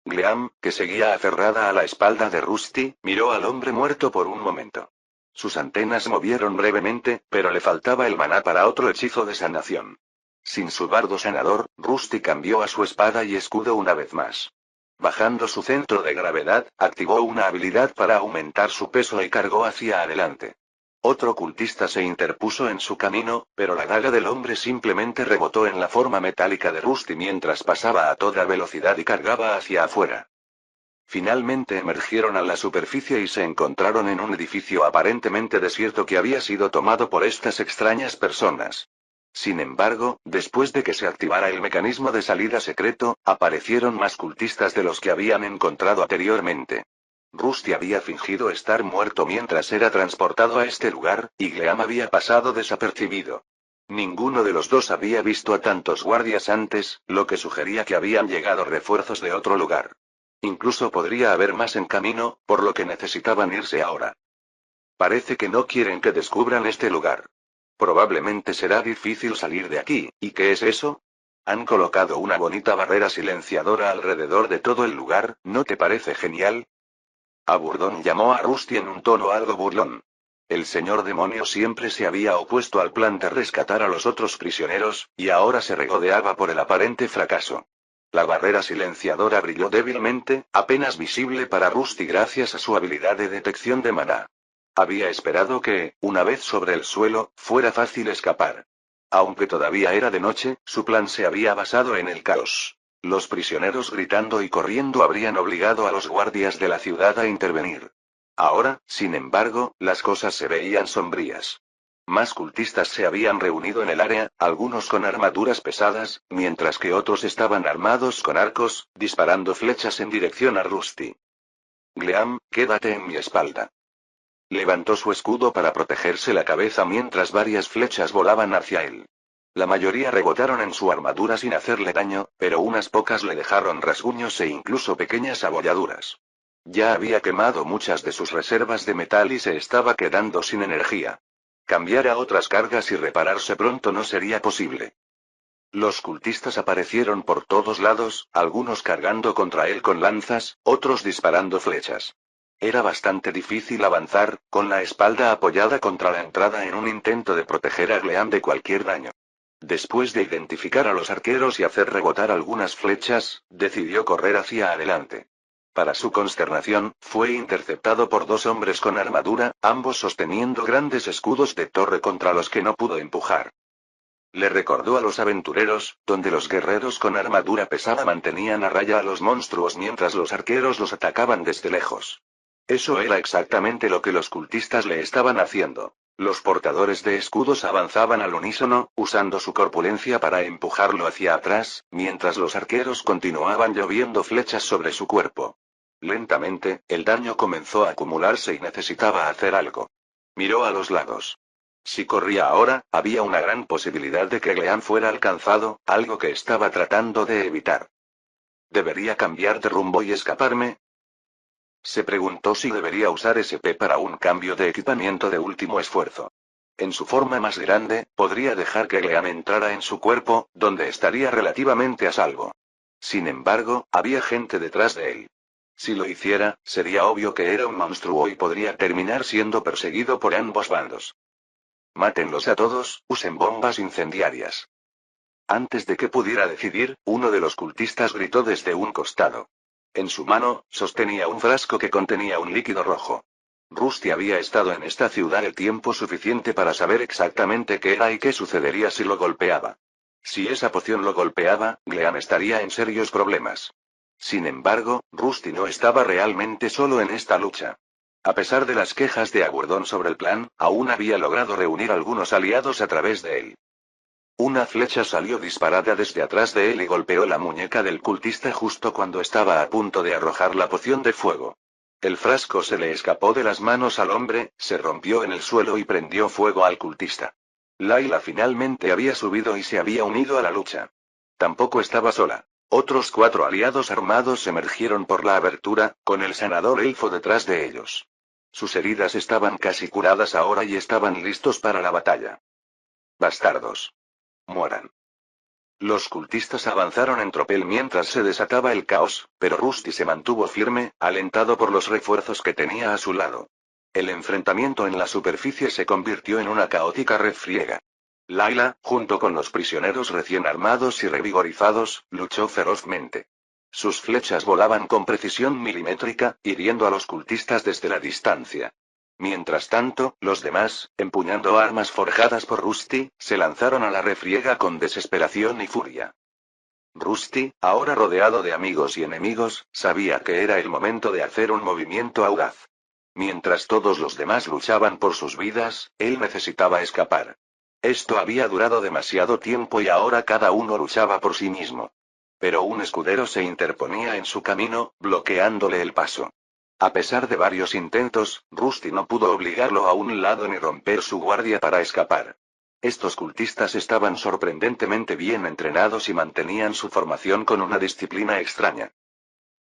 Gleam, que seguía aferrada a la espalda de Rusty, miró al hombre muerto por un momento. Sus antenas movieron brevemente, pero le faltaba el maná para otro hechizo de sanación. Sin su bardo sanador, Rusty cambió a su espada y escudo una vez más. Bajando su centro de gravedad, activó una habilidad para aumentar su peso y cargó hacia adelante. Otro cultista se interpuso en su camino, pero la daga del hombre simplemente rebotó en la forma metálica de Rusty mientras pasaba a toda velocidad y cargaba hacia afuera. Finalmente emergieron a la superficie y se encontraron en un edificio aparentemente desierto que había sido tomado por estas extrañas personas. Sin embargo, después de que se activara el mecanismo de salida secreto, aparecieron más cultistas de los que habían encontrado anteriormente. Rusty había fingido estar muerto mientras era transportado a este lugar, y Gleam había pasado desapercibido. Ninguno de los dos había visto a tantos guardias antes, lo que sugería que habían llegado refuerzos de otro lugar. Incluso podría haber más en camino, por lo que necesitaban irse ahora. Parece que no quieren que descubran este lugar. Probablemente será difícil salir de aquí, ¿y qué es eso? Han colocado una bonita barrera silenciadora alrededor de todo el lugar, ¿no te parece genial? Aburdón llamó a Rusty en un tono algo burlón. El señor demonio siempre se había opuesto al plan de rescatar a los otros prisioneros, y ahora se regodeaba por el aparente fracaso. La barrera silenciadora brilló débilmente, apenas visible para Rusty gracias a su habilidad de detección de maná. Había esperado que, una vez sobre el suelo, fuera fácil escapar. Aunque todavía era de noche, su plan se había basado en el caos. Los prisioneros gritando y corriendo habrían obligado a los guardias de la ciudad a intervenir. Ahora, sin embargo, las cosas se veían sombrías. Más cultistas se habían reunido en el área, algunos con armaduras pesadas, mientras que otros estaban armados con arcos, disparando flechas en dirección a Rusty. Gleam, quédate en mi espalda. Levantó su escudo para protegerse la cabeza mientras varias flechas volaban hacia él. La mayoría rebotaron en su armadura sin hacerle daño, pero unas pocas le dejaron rasguños e incluso pequeñas abolladuras. Ya había quemado muchas de sus reservas de metal y se estaba quedando sin energía. Cambiar a otras cargas y repararse pronto no sería posible. Los cultistas aparecieron por todos lados, algunos cargando contra él con lanzas, otros disparando flechas. Era bastante difícil avanzar, con la espalda apoyada contra la entrada en un intento de proteger a Gleam de cualquier daño. Después de identificar a los arqueros y hacer rebotar algunas flechas, decidió correr hacia adelante. Para su consternación, fue interceptado por dos hombres con armadura, ambos sosteniendo grandes escudos de torre contra los que no pudo empujar. Le recordó a los aventureros, donde los guerreros con armadura pesada mantenían a raya a los monstruos mientras los arqueros los atacaban desde lejos. Eso era exactamente lo que los cultistas le estaban haciendo. Los portadores de escudos avanzaban al unísono, usando su corpulencia para empujarlo hacia atrás, mientras los arqueros continuaban lloviendo flechas sobre su cuerpo. Lentamente, el daño comenzó a acumularse y necesitaba hacer algo. Miró a los lados. Si corría ahora, había una gran posibilidad de que Gleam fuera alcanzado, algo que estaba tratando de evitar. ¿Debería cambiar de rumbo y escaparme? Se preguntó si debería usar SP para un cambio de equipamiento de último esfuerzo. En su forma más grande, podría dejar que Gleam entrara en su cuerpo, donde estaría relativamente a salvo. Sin embargo, había gente detrás de él. Si lo hiciera, sería obvio que era un monstruo y podría terminar siendo perseguido por ambos bandos. Mátenlos a todos, usen bombas incendiarias. Antes de que pudiera decidir, uno de los cultistas gritó desde un costado. En su mano, sostenía un frasco que contenía un líquido rojo. Rusty había estado en esta ciudad el tiempo suficiente para saber exactamente qué era y qué sucedería si lo golpeaba. Si esa poción lo golpeaba, Gleam estaría en serios problemas. Sin embargo, Rusty no estaba realmente solo en esta lucha. A pesar de las quejas de Agurdón sobre el plan, aún había logrado reunir algunos aliados a través de él. Una flecha salió disparada desde atrás de él y golpeó la muñeca del cultista justo cuando estaba a punto de arrojar la poción de fuego. El frasco se le escapó de las manos al hombre, se rompió en el suelo y prendió fuego al cultista. Layla finalmente había subido y se había unido a la lucha. Tampoco estaba sola. Otros 4 aliados armados emergieron por la abertura, con el sanador elfo detrás de ellos. Sus heridas estaban casi curadas ahora y estaban listos para la batalla. Bastardos. Mueran. Los cultistas avanzaron en tropel mientras se desataba el caos, pero Rusty se mantuvo firme, alentado por los refuerzos que tenía a su lado. El enfrentamiento en la superficie se convirtió en una caótica refriega. Layla, junto con los prisioneros recién armados y revigorizados, luchó ferozmente. Sus flechas volaban con precisión milimétrica, hiriendo a los cultistas desde la distancia. Mientras tanto, los demás, empuñando armas forjadas por Rusty, se lanzaron a la refriega con desesperación y furia. Rusty, ahora rodeado de amigos y enemigos, sabía que era el momento de hacer un movimiento audaz. Mientras todos los demás luchaban por sus vidas, él necesitaba escapar. Esto había durado demasiado tiempo y ahora cada uno luchaba por sí mismo. Pero un escudero se interponía en su camino, bloqueándole el paso. A pesar de varios intentos, Rusty no pudo obligarlo a un lado ni romper su guardia para escapar. Estos cultistas estaban sorprendentemente bien entrenados y mantenían su formación con una disciplina extraña.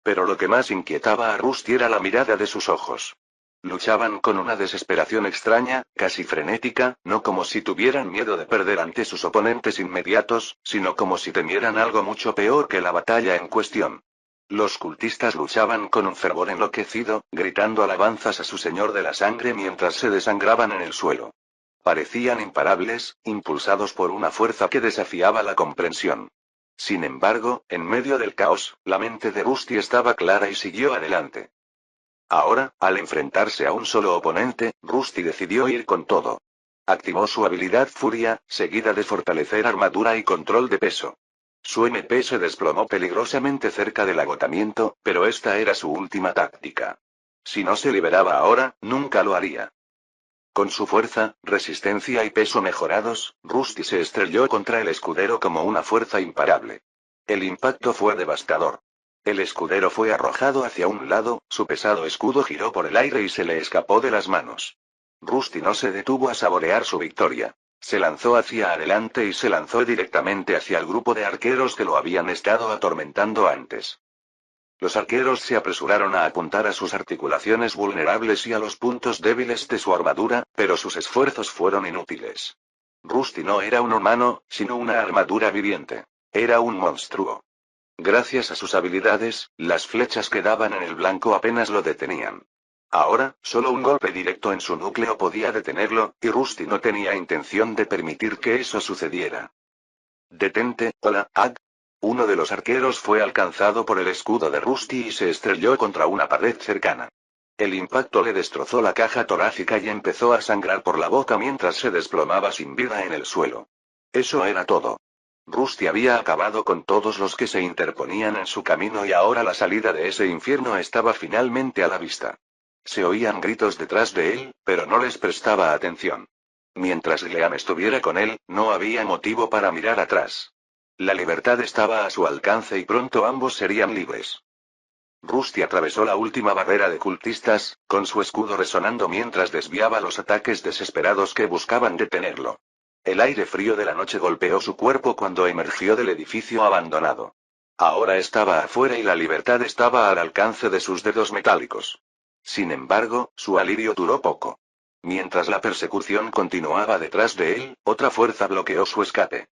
Pero lo que más inquietaba a Rusty era la mirada de sus ojos. Luchaban con una desesperación extraña, casi frenética, no como si tuvieran miedo de perder ante sus oponentes inmediatos, sino como si temieran algo mucho peor que la batalla en cuestión. Los cultistas luchaban con un fervor enloquecido, gritando alabanzas a su señor de la sangre mientras se desangraban en el suelo. Parecían imparables, impulsados por una fuerza que desafiaba la comprensión. Sin embargo, en medio del caos, la mente de Rusty estaba clara y siguió adelante. Ahora, al enfrentarse a un solo oponente, Rusty decidió ir con todo. Activó su habilidad Furia, seguida de fortalecer armadura y control de peso. Su MP se desplomó peligrosamente cerca del agotamiento, pero esta era su última táctica. Si no se liberaba ahora, nunca lo haría. Con su fuerza, resistencia y peso mejorados, Rusty se estrelló contra el escudero como una fuerza imparable. El impacto fue devastador. El escudero fue arrojado hacia un lado, su pesado escudo giró por el aire y se le escapó de las manos. Rusty no se detuvo a saborear su victoria. Se lanzó hacia adelante y se lanzó directamente hacia el grupo de arqueros que lo habían estado atormentando antes. Los arqueros se apresuraron a apuntar a sus articulaciones vulnerables y a los puntos débiles de su armadura, pero sus esfuerzos fueron inútiles. Rusty no era un humano, sino una armadura viviente. Era un monstruo. Gracias a sus habilidades, las flechas que daban en el blanco apenas lo detenían. Ahora, solo un golpe directo en su núcleo podía detenerlo, y Rusty no tenía intención de permitir que eso sucediera. «Detente, hola, Ag». Uno de los arqueros fue alcanzado por el escudo de Rusty y se estrelló contra una pared cercana. El impacto le destrozó la caja torácica y empezó a sangrar por la boca mientras se desplomaba sin vida en el suelo. Eso era todo. Rusty había acabado con todos los que se interponían en su camino y ahora la salida de ese infierno estaba finalmente a la vista. Se oían gritos detrás de él, pero no les prestaba atención. Mientras Gleam estuviera con él, no había motivo para mirar atrás. La libertad estaba a su alcance y pronto ambos serían libres. Rusty atravesó la última barrera de cultistas, con su escudo resonando mientras desviaba los ataques desesperados que buscaban detenerlo. El aire frío de la noche golpeó su cuerpo cuando emergió del edificio abandonado. Ahora estaba afuera y la libertad estaba al alcance de sus dedos metálicos. Sin embargo, su alivio duró poco. Mientras la persecución continuaba detrás de él, otra fuerza bloqueó su escape.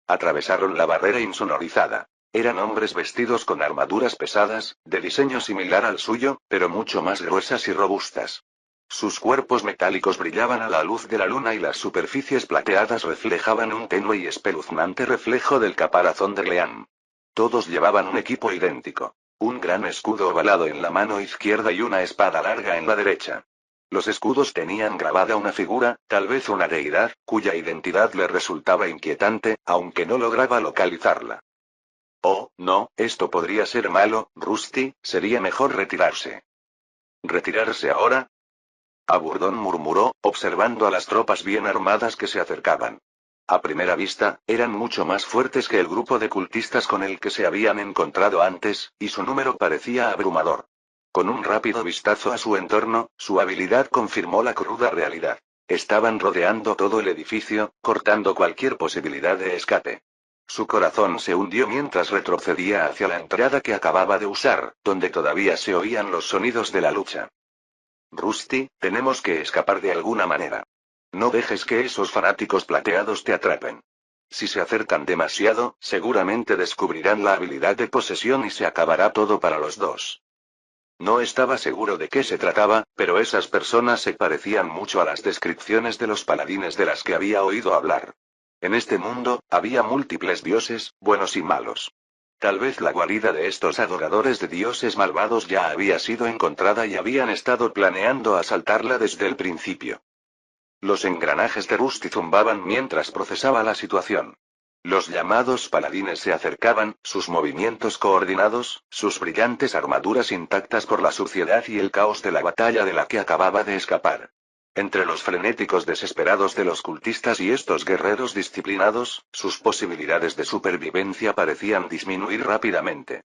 Atravesaron la barrera insonorizada. Eran hombres vestidos con armaduras pesadas, de diseño similar al suyo, pero mucho más gruesas y robustas. Sus cuerpos metálicos brillaban a la luz de la luna y las superficies plateadas reflejaban un tenue y espeluznante reflejo del caparazón de Gleam. Todos llevaban un equipo idéntico. Un gran escudo ovalado en la mano izquierda y una espada larga en la derecha. Los escudos tenían grabada una figura, tal vez una deidad, cuya identidad le resultaba inquietante, aunque no lograba localizarla. Oh, no, esto podría ser malo, Rusty, sería mejor retirarse. ¿Retirarse ahora? Aburdón murmuró, observando a las tropas bien armadas que se acercaban. A primera vista, eran mucho más fuertes que el grupo de cultistas con el que se habían encontrado antes, y su número parecía abrumador. Con un rápido vistazo a su entorno, su habilidad confirmó la cruda realidad. Estaban rodeando todo el edificio, cortando cualquier posibilidad de escape. Su corazón se hundió mientras retrocedía hacia la entrada que acababa de usar, donde todavía se oían los sonidos de la lucha. Rusty, tenemos que escapar de alguna manera. No dejes que esos fanáticos plateados te atrapen. Si se acercan demasiado, seguramente descubrirán la habilidad de posesión y se acabará todo para los dos. No estaba seguro de qué se trataba, pero esas personas se parecían mucho a las descripciones de los paladines de las que había oído hablar. En este mundo, había múltiples dioses, buenos y malos. Tal vez la guarida de estos adoradores de dioses malvados ya había sido encontrada y habían estado planeando asaltarla desde el principio. Los engranajes de Rusty zumbaban mientras procesaba la situación. Los llamados paladines se acercaban, sus movimientos coordinados, sus brillantes armaduras intactas por la suciedad y el caos de la batalla de la que acababa de escapar. Entre los frenéticos desesperados de los cultistas y estos guerreros disciplinados, sus posibilidades de supervivencia parecían disminuir rápidamente.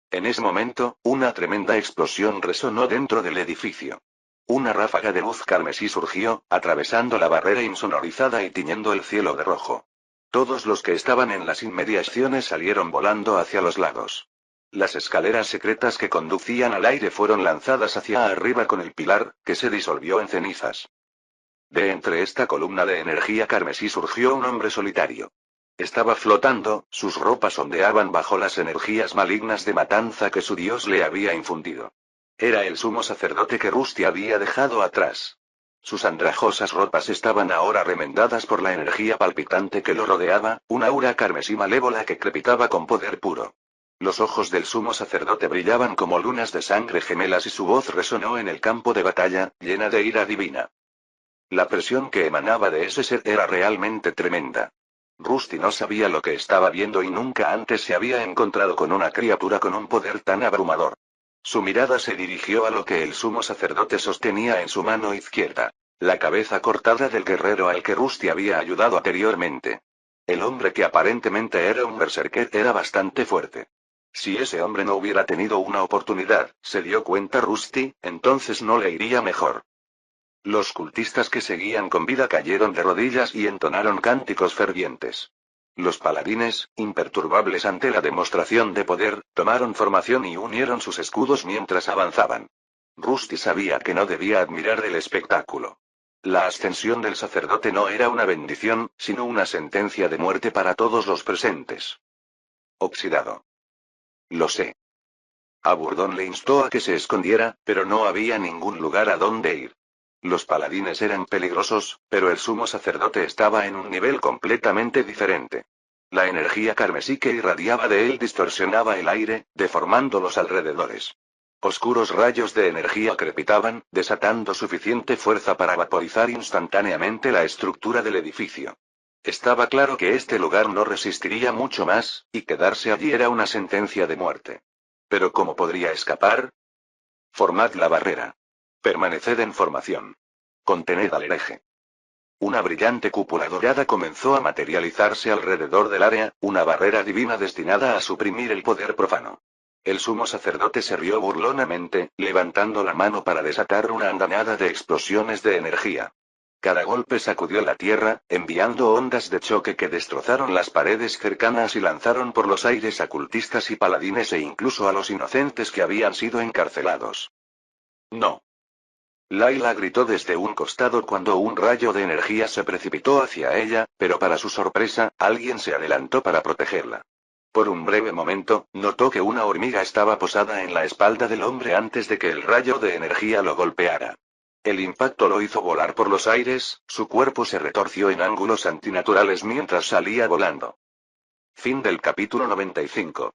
En ese momento, una tremenda explosión resonó dentro del edificio. Una ráfaga de luz carmesí surgió, atravesando la barrera insonorizada y tiñendo el cielo de rojo. Todos los que estaban en las inmediaciones salieron volando hacia los lados. Las escaleras secretas que conducían al aire fueron lanzadas hacia arriba con el pilar, que se disolvió en cenizas. De entre esta columna de energía carmesí surgió un hombre solitario. Estaba flotando, sus ropas ondeaban bajo las energías malignas de matanza que su dios le había infundido. Era el sumo sacerdote que Rusty había dejado atrás. Sus andrajosas ropas estaban ahora remendadas por la energía palpitante que lo rodeaba, una aura carmesí malévola que crepitaba con poder puro. Los ojos del sumo sacerdote brillaban como lunas de sangre gemelas y su voz resonó en el campo de batalla, llena de ira divina. La presión que emanaba de ese ser era realmente tremenda. Rusty no sabía lo que estaba viendo y nunca antes se había encontrado con una criatura con un poder tan abrumador. Su mirada se dirigió a lo que el sumo sacerdote sostenía en su mano izquierda. La cabeza cortada del guerrero al que Rusty había ayudado anteriormente. El hombre que aparentemente era un berserker era bastante fuerte. Si ese hombre no hubiera tenido una oportunidad, se dio cuenta Rusty, entonces no le iría mejor. Los cultistas que seguían con vida cayeron de rodillas y entonaron cánticos fervientes. Los paladines, imperturbables ante la demostración de poder, tomaron formación y unieron sus escudos mientras avanzaban. Rusty sabía que no debía admirar el espectáculo. La ascensión del sacerdote no era una bendición, sino una sentencia de muerte para todos los presentes. Oxidado. Lo sé. Aburdón le instó a que se escondiera, pero no había ningún lugar a donde ir. Los paladines eran peligrosos, pero el sumo sacerdote estaba en un nivel completamente diferente. La energía carmesí que irradiaba de él distorsionaba el aire, deformando los alrededores. Oscuros rayos de energía crepitaban, desatando suficiente fuerza para vaporizar instantáneamente la estructura del edificio. Estaba claro que este lugar no resistiría mucho más, y quedarse allí era una sentencia de muerte. Pero ¿cómo podría escapar? Formad la barrera. Permaneced en formación. Contened al hereje. Una brillante cúpula dorada comenzó a materializarse alrededor del área, una barrera divina destinada a suprimir el poder profano. El sumo sacerdote se rió burlonamente, levantando la mano para desatar una andanada de explosiones de energía. Cada golpe sacudió la tierra, enviando ondas de choque que destrozaron las paredes cercanas y lanzaron por los aires a cultistas y paladines e incluso a los inocentes que habían sido encarcelados. No. Layla gritó desde un costado cuando un rayo de energía se precipitó hacia ella, pero para su sorpresa, alguien se adelantó para protegerla. Por un breve momento, notó que una hormiga estaba posada en la espalda del hombre antes de que el rayo de energía lo golpeara. El impacto lo hizo volar por los aires, su cuerpo se retorció en ángulos antinaturales mientras salía volando. Fin del capítulo 95.